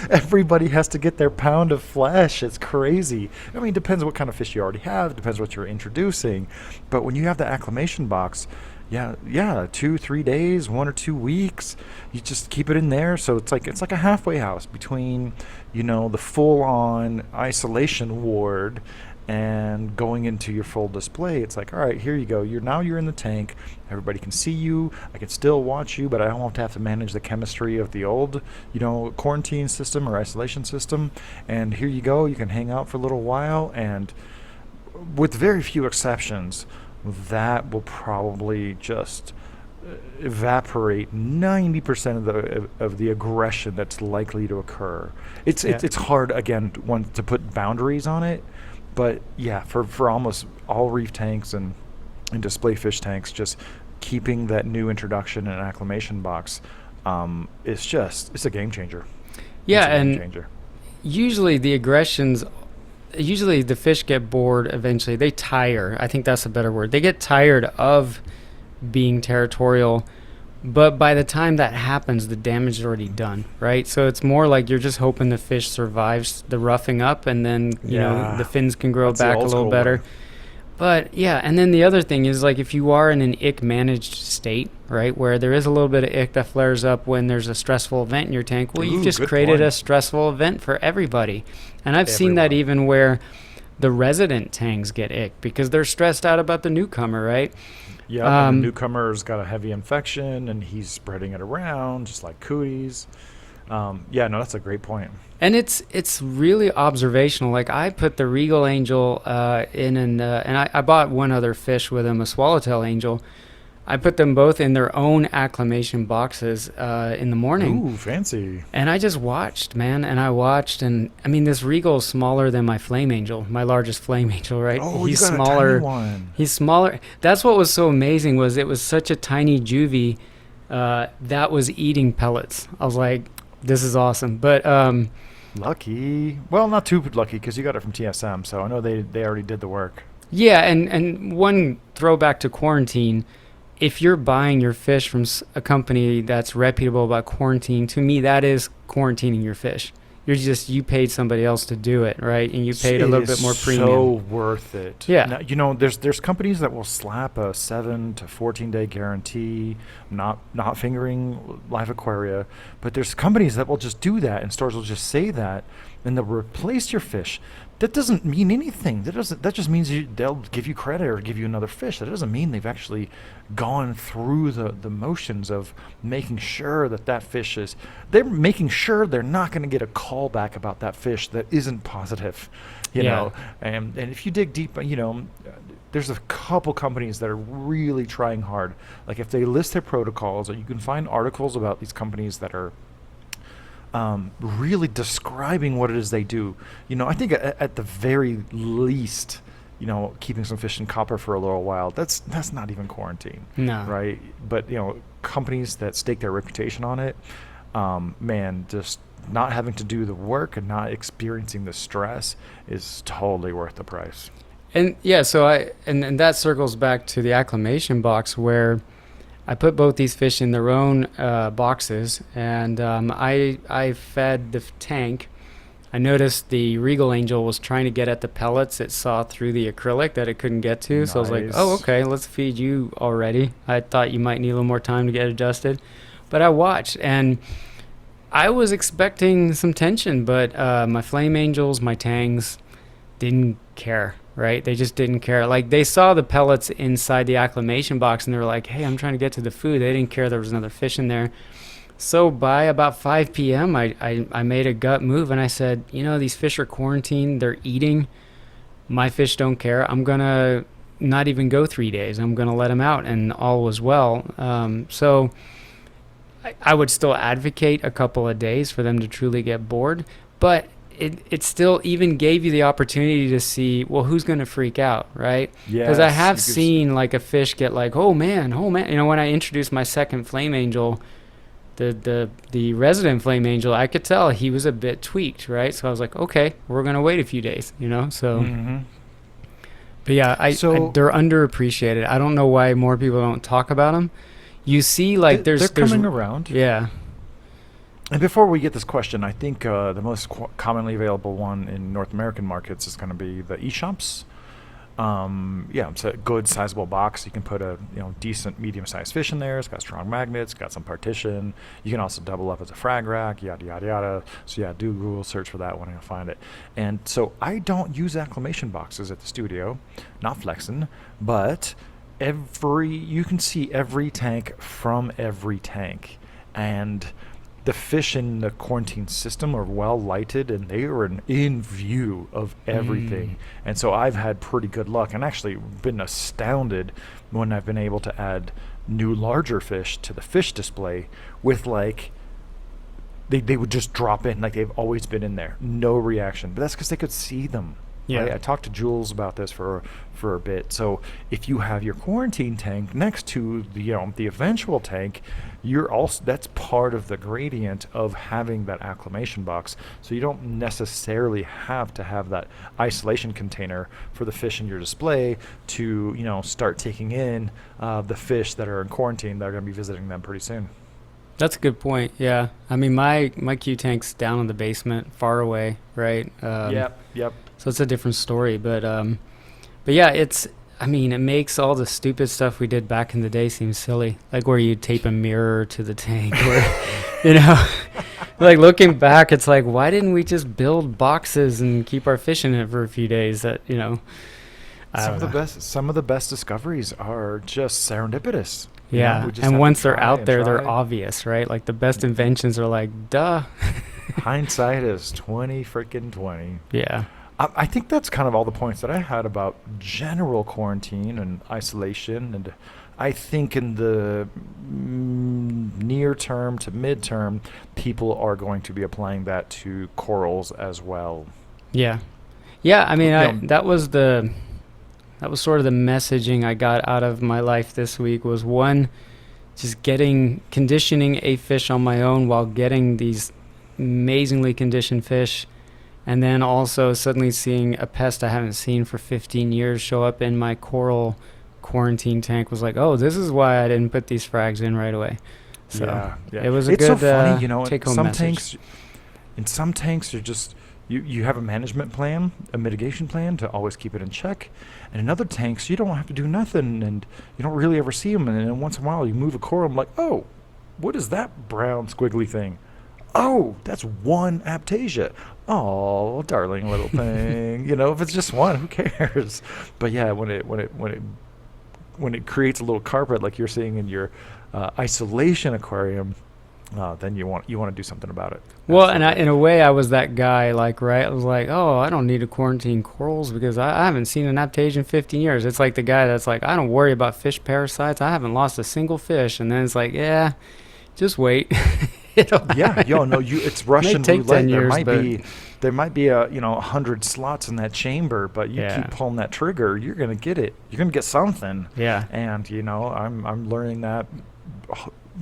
Everybody has to get their pound of flesh. It's crazy. I mean, it depends what kind of fish you already have, depends what you're introducing. But when you have the acclimation box, 2-3 days, 1 or 2 weeks, you just keep it in there. So it's like a halfway house between, the full-on isolation ward and going into your full display. It's like, all right, here you go. You're in the tank. Everybody can see you. I can still watch you, but I don't have to manage the chemistry of the old, quarantine system or isolation system. And here you go. You can hang out for a little while, and with very few exceptions, that will probably just evaporate 90% of the aggression that's likely to occur. It's hard, again, to put boundaries on it. But yeah, for almost all reef tanks and display fish tanks, just keeping that new introduction and acclimation box, it's a game changer. Usually the fish get bored eventually. They tire. I think that's a better word. They get tired of being territorial. But by the time that happens, the damage is already done, right? So it's more like you're just hoping the fish survives the roughing up, and then the fins can grow back a little better. But and then the other thing is, like, if you are in an ick managed state, right, where there is a little bit of ick that flares up when there's a stressful event in your tank, well, you've just created a stressful event for everybody. And I've seen that even where the resident tanks get ick because they're stressed out about the newcomer, right? Yeah, and the newcomer's got a heavy infection, and he's spreading it around just like cooties. Yeah, no, that's a great point. And it's really observational. Like I put the Regal Angel and I bought one other fish with him, a swallowtail angel. I put them both in their own acclimation boxes in the morning. Ooh, fancy. And I just watched, man, and I watched, and I mean, this Regal is smaller than my flame angel, my largest flame angel, right? Oh, He's you got smaller. a tiny one. He's smaller. That's what was so amazing was it was such a tiny juvie that was eating pellets. I was like, this is awesome. But Lucky. Well, not too lucky because you got it from TSM, so I know they already did the work. yeah, and one throwback to quarantine. If you're buying your fish from a company that's reputable about quarantine, to me that is quarantining your fish. You paid somebody else to do it, right? And you paid a little bit more premium. So worth it. Yeah. Now, there's companies that will slap a 7 to 14 day guarantee, not fingering live aquaria, but there's companies that will just do that, and stores will just say that, and they'll replace your fish. That doesn't mean anything. That just means they'll give you credit or give you another fish. That doesn't mean they've actually gone through the motions of making sure that fish is. They're making sure they're not going to get a call back about that fish that isn't positive, you know. And if you dig deep, there's a couple companies that are really trying hard. Like if they list their protocols, or you can find articles about these companies that are really describing what it is they do. I think at the very least, keeping some fish in copper for a little while, that's not even quarantine. No. Right? But, companies that stake their reputation on it, man, just not having to do the work and not experiencing the stress is totally worth the price. And yeah, so and that circles back to the acclimation box where I put both these fish in their own boxes, and I fed the tank. I noticed the Regal Angel was trying to get at the pellets it saw through the acrylic that it couldn't get to. Nice. So I was like, oh, okay, let's feed you already. I thought you might need a little more time to get adjusted. But I watched, and I was expecting some tension, but my Flame Angels, my Tangs, didn't care. Right? They just didn't care. Like they saw the pellets inside the acclimation box and they were like, hey, I'm trying to get to the food. They didn't care there was another fish in there. So by about 5 p.m., I made a gut move and I said, these fish are quarantined. They're eating. My fish don't care. I'm going to not even go 3 days. I'm going to let them out, and all was well. So I would still advocate a couple of days for them to truly get bored. But it still even gave you the opportunity to see, well, who's going to freak out, right? Because I have seen like a fish get like, oh man. When I introduced my second Flame Angel, the resident Flame Angel, I could tell he was a bit tweaked, right? So I was like, okay, we're going to wait a few days, so. Mm-hmm. But yeah, they're underappreciated. I don't know why more people don't talk about them. You see, like they're coming around. Yeah. And before we get this question, I think the most commonly available one in North American markets is going to be the e-shops. It's a good sizable box. You can put a decent medium-sized fish in there. It's got strong magnets, got some partition. You can also double up as a frag rack, yada yada yada. So yeah, do Google search for that one and you'll find it. And so I don't use acclimation boxes at the studio, not flexing, but you can see every tank from every tank, and the fish in the quarantine system are well lighted and they are in view of everything. And so I've had pretty good luck and actually been astounded when I've been able to add new larger fish to the fish display with like they would just drop in like they've always been in there, no reaction. But that's because they could see them. Yeah, right? I talked to Jules about this for a bit. So if you have your quarantine tank next to the eventual tank, that's part of the gradient of having that acclimation box. So you don't necessarily have to have that isolation container for the fish in your display to start taking in the fish that are in quarantine that are going to be visiting them pretty soon. That's a good point. Yeah, I mean my Q tank's down in the basement, far away, right? Yep. So it's a different story, but yeah, it makes all the stupid stuff we did back in the day seem silly, like where you tape a mirror to the tank, or like looking back, it's like, why didn't we just build boxes and keep our fish in it for a few days? I don't know. Some of the best discoveries are just serendipitous. Yeah, We just and have to once they're try out and there, they're try. obvious, right? Like the best Mhm. inventions are like, duh. Hindsight is 20 freaking 20. Yeah. I think that's kind of all the points that I had about general quarantine and isolation. And I think in the near term to midterm, people are going to be applying that to corals as well. Yeah. Yeah, I mean, You I know, that was sort of the messaging I got out of my life this week was one, just getting conditioning a fish on my own while getting these amazingly conditioned fish, and then also suddenly seeing a pest I haven't seen for 15 years show up in my coral quarantine tank was like, oh, this is why I didn't put these frags in right away. So yeah, yeah. it was a It's so good funny, take home message. in some tanks you're just you have a management plan, a mitigation plan to always keep it in check. And in other tanks you don't have to do nothing and you don't really ever see them. And then once in a while you move a coral, I'm like, oh, what is that brown squiggly thing? Oh, that's one Aiptasia. Oh, darling little thing. If it's just one, who cares? But yeah, when it creates a little carpet like you're seeing in your isolation aquarium, then you want to do something about it. Well, and Absolutely. in a way, I was that guy, like, right? I was like, oh, I don't need to quarantine corals because I haven't seen an Aiptasia in 15 years. It's like the guy that's like, I don't worry about fish parasites. I haven't lost a single fish. And then it's like, yeah, just wait. Yeah, It yo, no, it's may Russian take 10 roulette. years, but There might be 100 slots in that chamber, but you keep yeah, pulling that trigger, you're gonna get it. You're gonna get something. yeah. And I'm learning that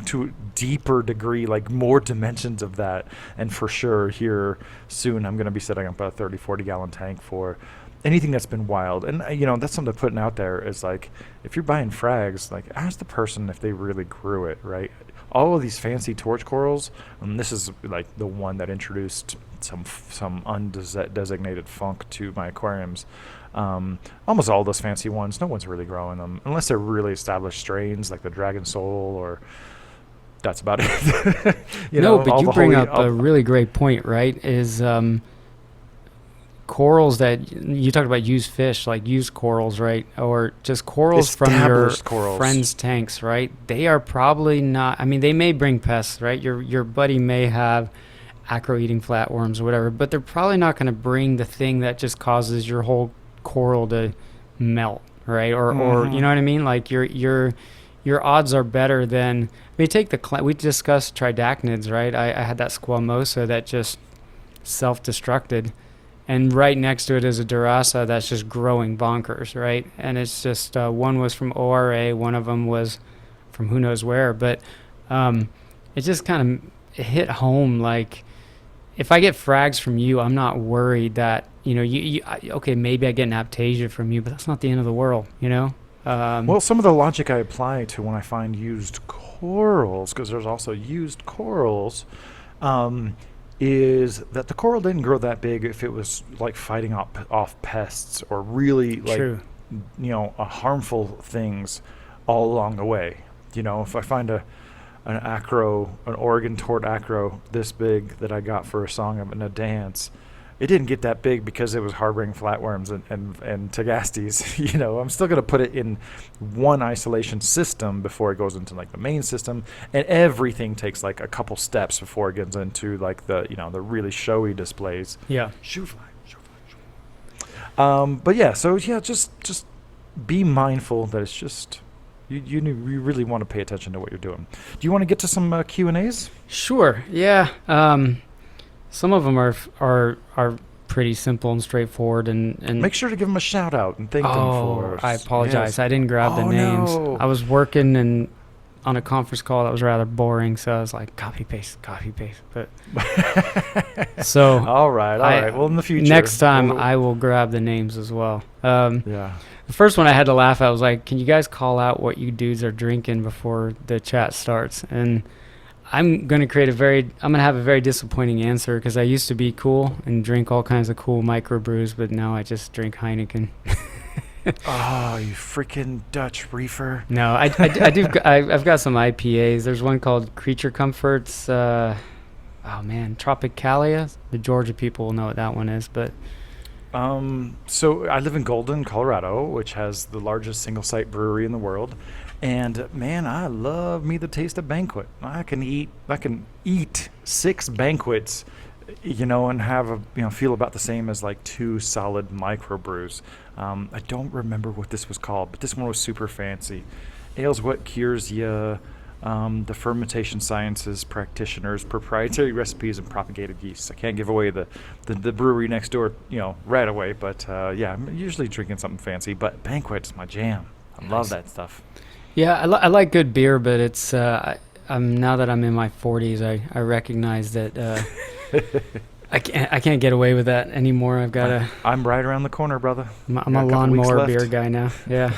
to a deeper degree, like more dimensions of that. And for sure, here soon, I'm gonna be setting up a 30, 40 gallon tank for anything that's been wild. And that's something I'm putting out there is like, if you're buying frags, like ask the person if they really grew it, right? All of these fancy torch corals, and this is like the one that introduced some undesignated funk to my aquariums. Almost all those fancy ones, no one's really growing them unless they're really established strains like the Dragon Soul, or that's about it. No, but All you the bring holy. up a really great point, right? Is corals that you talked about used fish, like used corals, right? Or just corals from your Established corals. friends' tanks, right? They are probably not, I mean, they may bring pests, right? Your buddy may have acro eating flatworms or whatever, but they're probably not going to bring the thing that just causes your whole coral to melt, right? Or you Mm-hmm. know what I mean? Like your odds are better than, I mean, take we discussed tridacnids, right? I had that squamosa that just self-destructed, and right next to it is a Durasa that's just growing bonkers, right? And it's just one was from ORA, one of them was from who knows where, but it just kind of hit home. Like, if I get frags from you, I'm not worried that okay, maybe I get an Aiptasia from you, but that's not the end of the world, you know. Well, some of the logic I apply to when I find used corals, because there's also used corals, um, is that the coral didn't grow that big if it was like fighting off pests or really like True. harmful things all along the way. If I find an Oregon tort acro this big that I got for a song in a dance, it didn't get that big because it was harboring flatworms and tagastes. I'm still going to put it in one isolation system before it goes into like the main system, and everything takes like a couple steps before it gets into like the really showy displays. Yeah. Shoe fly, shoe fly, shoe fly. But yeah, so yeah, just be mindful that it's just you really want to pay attention to what you're doing. Do you want to get to some Q&As? Sure. Yeah. Some of them are pretty simple and straightforward, and Make sure to give them a shout out and thank them oh, for. I apologize. Yes. I didn't grab the Oh names. no. I was working and on a conference call that was rather boring, so I was like, copy paste. But so All right. Well, in the future, next time we'll- I will grab the names as well. Yeah. The first one I had to laugh at was like, can you guys call out what you dudes are drinking before the chat starts? And I'm gonna have a very disappointing answer because I used to be cool and drink all kinds of cool microbrews, but now I just drink Heineken. Oh, you freaking Dutch reefer. No, I do. I've got some IPAs. There's one called Creature Comforts. Oh man, Tropicalia. The Georgia people will know what that one is, but So I live in Golden, Colorado, which has the largest single-site brewery in the world, and man, I love me the taste of banquet. I can eat 6 banquets, and have feel about the same as like 2 solid microbrews. I don't remember what this was called, but this one was super fancy. Ales what cures ya. The fermentation sciences practitioners, proprietary recipes, and propagated yeasts. I can't give away the brewery next door, right away. But yeah, I'm usually drinking something fancy. But banquet's my jam. I love that stuff. Yeah, I like good beer, but it's I'm now that I'm in my 40s, I recognize that I can't get away with that anymore. I've got to. I'm right around the corner, brother. I'm a lawnmower beer guy now. Yeah.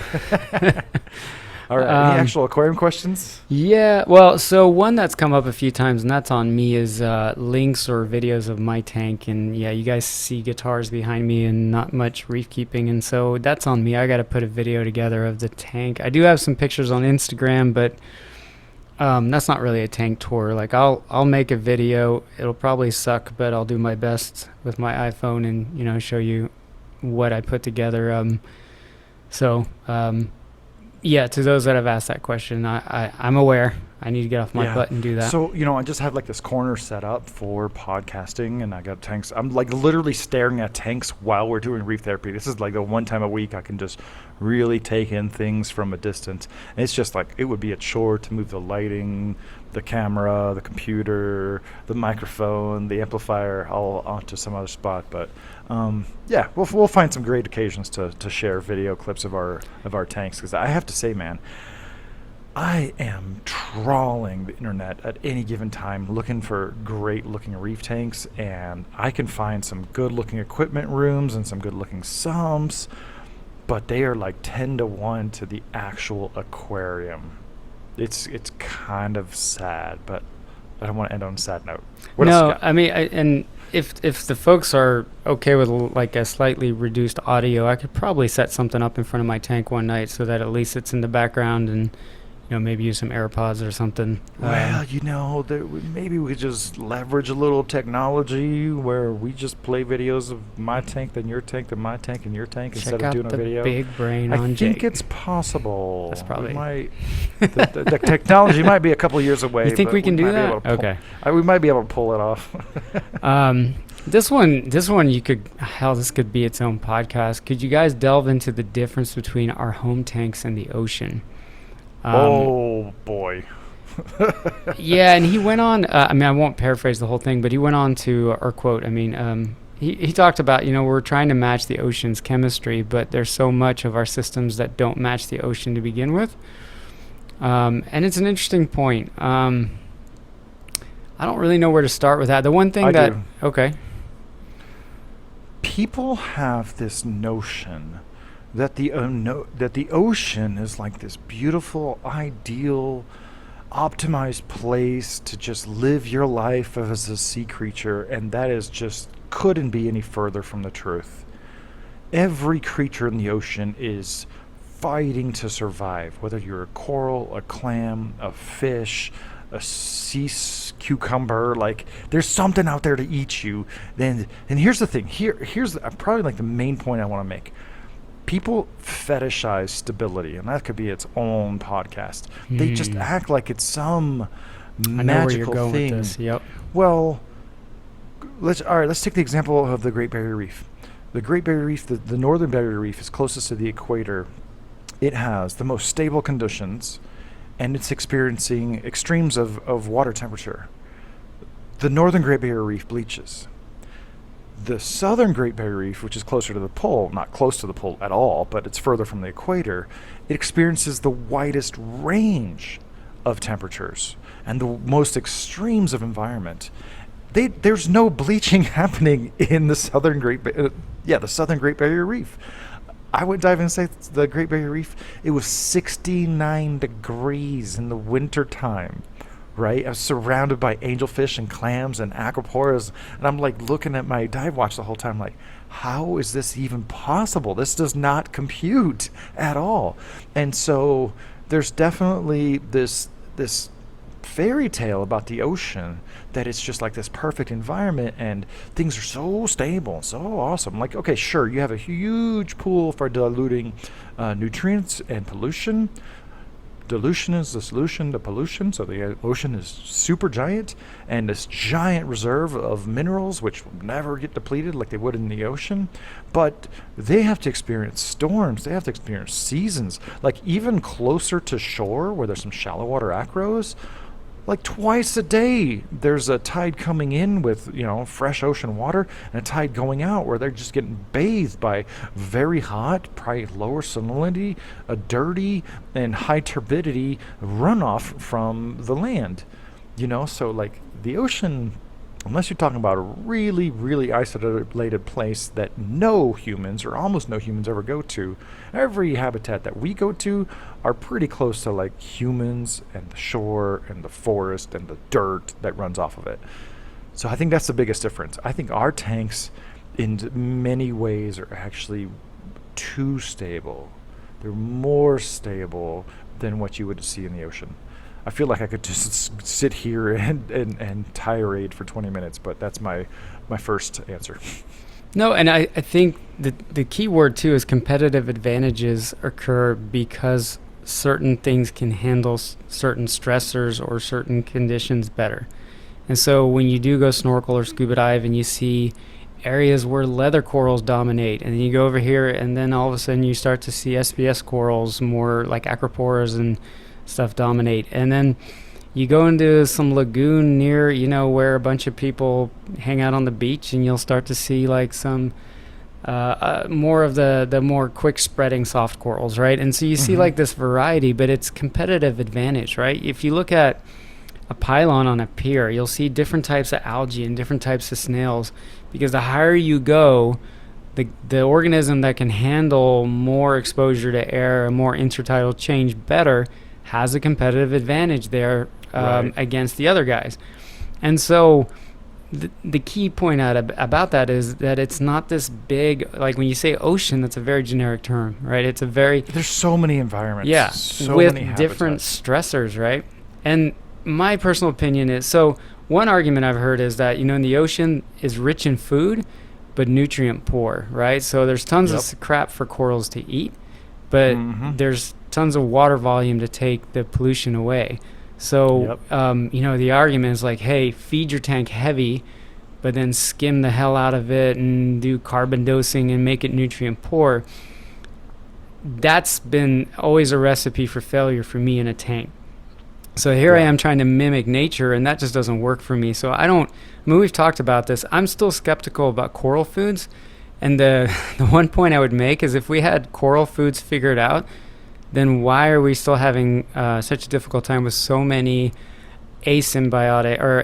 All right. Any actual aquarium questions? Yeah. Well, so one that's come up a few times, and that's on me, is links or videos of my tank. And yeah, you guys see guitars behind me and not much reef keeping. And so that's on me. I got to put a video together of the tank. I do have some pictures on Instagram, but that's not really a tank tour. Like I'll make a video. It'll probably suck, but I'll do my best with my iPhone and, show you what I put together. Yeah, to those that have asked that question, I'm aware. I need to get off my butt and do that. So, I just have like this corner set up for podcasting, and I got tanks. I'm like literally staring at tanks while we're doing reef therapy. This is like the one time a week I can just really take in things from a distance. And it's just like, it would be a chore to move the lighting, the camera, the computer, the microphone, the amplifier all onto some other spot. But yeah, we'll find some great occasions to share video clips of our tanks, because I have to say, man, I am trawling the internet at any given time looking for great looking reef tanks, and I can find some good looking equipment rooms and some good looking sumps, but they are like 10 to 1 to the actual aquarium. It's kind of sad, but I don't want to end on a sad note. What else you got? I mean, and if the folks are okay with like a slightly reduced audio, I could probably set something up in front of my tank one night so that at least it's in the background, and maybe use some AirPods or something. Well, maybe we could just leverage a little technology where we just play videos of my tank, then your tank, then my tank, and your tank instead of doing a video. Big brain on I Jake. think it's possible. That's probably the technology might be a couple years away. You think we can do that? Okay. We might be able to pull it off. This one, this could be its own podcast. Could you guys delve into the difference between our home tanks and the ocean? Oh boy. Yeah, and he went on, I won't paraphrase the whole thing, but he went on to, or quote, he talked about, we're trying to match the ocean's chemistry, but there's so much of our systems that don't match the ocean to begin with. And it's an interesting point. I don't really know where to start with that. The one thing I that... do. Okay. People have this notion that the ocean is like this beautiful, ideal, optimized place to just live your life as a sea creature, and that is just couldn't be any further from the truth. Every creature in the ocean is fighting to survive, whether you're a coral, a clam, a fish, a sea cucumber. Like, there's something out there to eat you. And here's the thing. Here's probably like the main point I want to make. People fetishize stability, and that could be its own podcast. They just act like it's some magical I know where you're going thing. with this. Yep. Well, let's take the example of the Great Barrier Reef. The Great Barrier Reef, the northern barrier reef, is closest to the equator. It has the most stable conditions, and it's experiencing extremes of water temperature. The northern Great Barrier Reef bleaches. The southern Great Barrier Reef, which is closer to the pole, not close to the pole at all, but it's further from the equator, it experiences the widest range of temperatures and the most extremes of environment. There's no bleaching happening in the southern Great Barrier Reef. I went diving inside the Great Barrier Reef. It was 69 degrees in the winter time. Right, I was surrounded by angelfish and clams and aquaporas, and I'm like looking at my dive watch the whole time, like, how is this even possible? This does not compute at all. And so there's definitely this fairy tale about the ocean, that it's just like this perfect environment and things are so stable, so awesome. Like, okay, sure, you have a huge pool for diluting nutrients and pollution. Dilution is the solution to pollution, so the ocean is super giant, and this giant reserve of minerals which will never get depleted like they would in the ocean. But they have to experience storms, they have to experience seasons, like even closer to shore where there's some shallow water acros, like twice a day there's a tide coming in with, fresh ocean water, and a tide going out where they're just getting bathed by very hot, probably lower salinity, a dirty and high turbidity runoff from the land. So like the ocean, unless you're talking about a really, really isolated place that no humans or almost no humans ever go to, every habitat that we go to are pretty close to like humans and the shore and the forest and the dirt that runs off of it. So I think that's the biggest difference. I think our tanks in many ways are actually too stable. They're more stable than what you would see in the ocean. I feel like I could just sit here and tirade for 20 minutes, but that's my first answer. No, and I think the key word too is competitive advantages occur because certain things can handle certain stressors or certain conditions better. And so when you do go snorkel or scuba dive and you see areas where leather corals dominate, and then you go over here and then all of a sudden you start to see SPS corals, more like acroporas and stuff, dominate. And then you go into some lagoon near, where a bunch of people hang out on the beach, and you'll start to see like some more of the more quick spreading soft corals, right? And so you see like this variety, but it's competitive advantage, right? If you look at a pylon on a pier, you'll see different types of algae and different types of snails, because the higher you go, the organism that can handle more exposure to air, more intertidal change better, has a competitive advantage there against the other guys. And so the key point about that is that it's not this big, like when you say ocean, that's a very generic term, right? It's a very... There's so many environments. Yeah, so with many different stressors, right? And my personal opinion is, so one argument I've heard is that, in the ocean is rich in food, but nutrient poor, right? So there's tons of crap for corals to eat, but there's tons of water volume to take the pollution away. So, the argument is like, hey, feed your tank heavy, but then skim the hell out of it and do carbon dosing and make it nutrient poor. That's been always a recipe for failure for me in a tank. So here I am trying to mimic nature, and that just doesn't work for me. So we've talked about this. I'm still skeptical about coral foods. And the one point I would make is, if we had coral foods figured out, then why are we still having such a difficult time with so many asymbiotic, or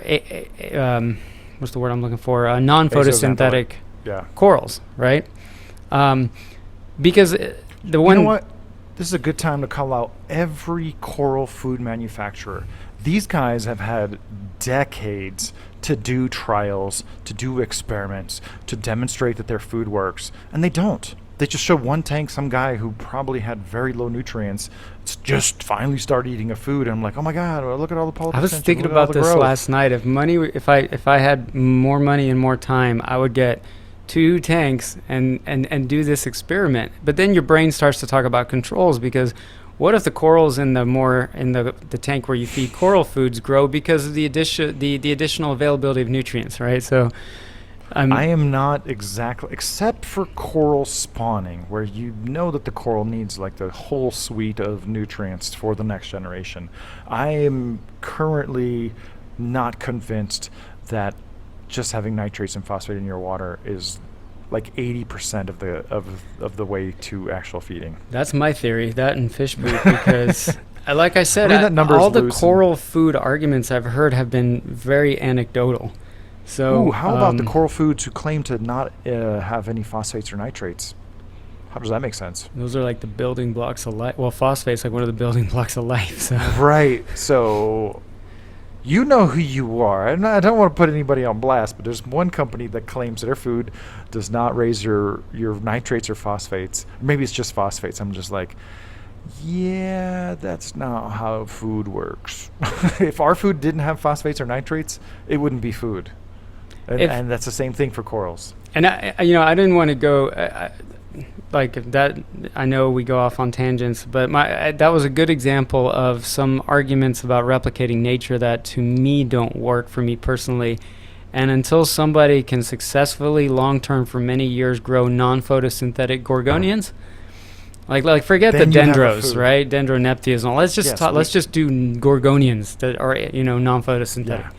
what's the word I'm looking for? Non-photosynthetic corals, right? Because the one... You know what? This is a good time to call out every coral food manufacturer. These guys have had decades to do trials, to do experiments, to demonstrate that their food works, and they don't. They just show one tank, some guy who probably had very low nutrients, just finally started eating a food, and I'm like, oh my God, look at all the polyp. I was thinking about this last night. If I had more money and more time, I would get 2 tanks and do this experiment. But then your brain starts to talk about controls, because what if the corals in the tank where you feed coral foods grow because of the additional availability of nutrients, right? So I am not exactly, except for coral spawning, where that the coral needs like the whole suite of nutrients for the next generation. I am currently not convinced that just having nitrates and phosphate in your water is like 80% of the way to actual feeding. That's my theory, that and fish poop, because like I said, all the coral food arguments I've heard have been very anecdotal. So how about the coral foods who claim to not have any phosphates or nitrates? How does that make sense? Those are like the building blocks of life. Well, phosphate's like one of the building blocks of life. So. Right. So you know who you are. And I don't want to put anybody on blast, but there's one company that claims that their food does not raise your nitrates or phosphates. Maybe it's just phosphates. I'm just like, Yeah, that's not how food works. If our food didn't have phosphates or nitrates, it wouldn't be food. And, If and that's the same thing for corals. and I didn't want to go like that. I know we go off on tangents, but that was a good example of some arguments about replicating nature that to me don't work for me personally. And until somebody can successfully, long term, for many years, grow non-photosynthetic gorgonians, like forget the Then you have a dendros, food. right? Dendroneptias and all. Let's just Yes, let's just do gorgonians that are non-photosynthetic. Yeah.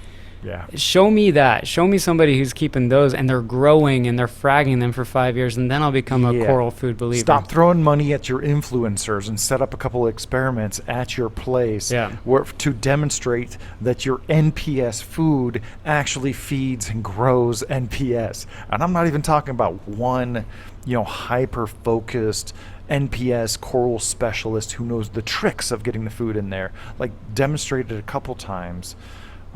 Yeah. Show me that. Show me somebody who's keeping those and they're growing and they're fragging them for 5 years, and then I'll become a Yeah. coral food believer. Stop throwing money at your influencers and set up a couple of experiments at your place Yeah. to demonstrate that your NPS food actually feeds and grows NPS. And I'm not even talking about one, hyper-focused NPS coral specialist who knows the tricks of getting the food in there. Like, demonstrate it a couple times.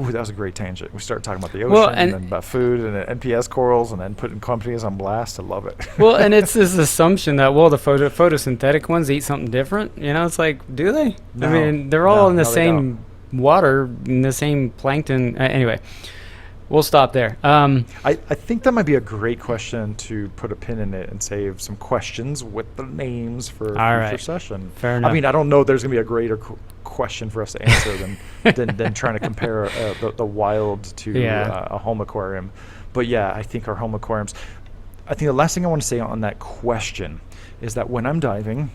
Ooh, that was a great tangent. We started talking about the ocean Well, and then about food and then NPS corals and then putting companies on blast. I love it. Well, and it's this assumption that the photosynthetic ones eat something different. It's like, do they? No. I mean, they're all in the No, they same water, in the same plankton. Anyway, we'll stop there. I think that might be a great question to put a pin in it and save some questions with the names for a All future right. session. Fair enough. I mean, I don't know there's going to be a greater question for us to answer than trying to compare the wild to a home aquarium. But yeah, I think our home aquariums, I think the last thing I want to say on that question is that when I'm diving,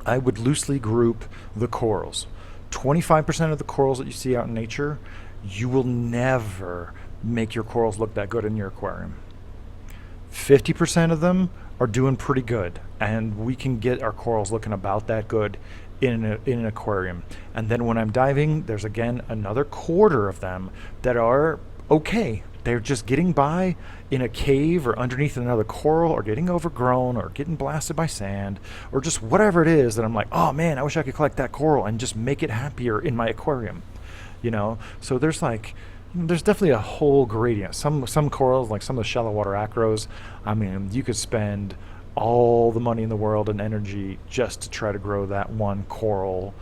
I would loosely group the corals. 25% of the corals that you see out in nature, you will never make your corals look that good in your aquarium. 50% of them are doing pretty good, and we can get our corals looking about that good in an aquarium. And then when I'm diving, there's again another quarter of them that are okay. They're just getting by in a cave or underneath another coral or getting overgrown or getting blasted by sand or just whatever it is that I'm like, oh man, I wish I could collect that coral and just make it happier in my aquarium. So there's definitely a whole gradient. Some corals, like some of the shallow water acros, I mean, you could spend all the money in the world and energy just to try to grow that one coral.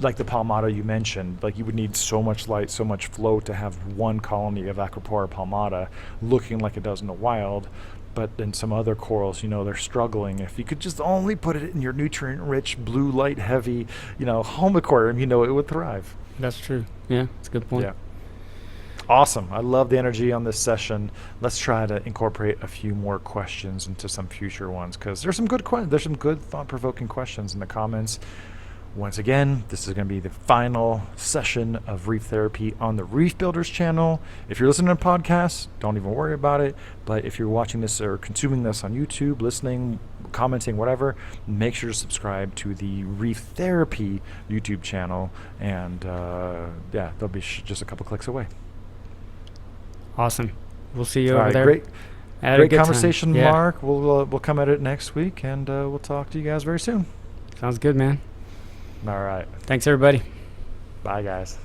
Like the palmata you mentioned, like you would need so much light, so much flow to have one colony of Acropora palmata looking like it does in the wild. But then some other corals, they're struggling. If you could just only put it in your nutrient-rich, blue light heavy, home aquarium, it would thrive. That's true. Yeah, that's a good point. Yeah. Awesome. I love the energy on this session. Let's try to incorporate a few more questions into some future ones because there's some good thought-provoking questions in the comments. Once again, this is going to be the final session of Reef Therapy on the Reef Builders channel. If you're listening to podcasts, don't even worry about it. But if you're watching this or consuming this on YouTube, listening, commenting, whatever, make sure to subscribe to the Reef Therapy YouTube channel. And they'll be just a couple clicks away. Awesome. We'll see you All over right, there. great conversation, time. Yeah. Mark. We'll come at it next week, and we'll talk to you guys very soon. Sounds good, man. All right. Thanks, everybody. Bye, guys.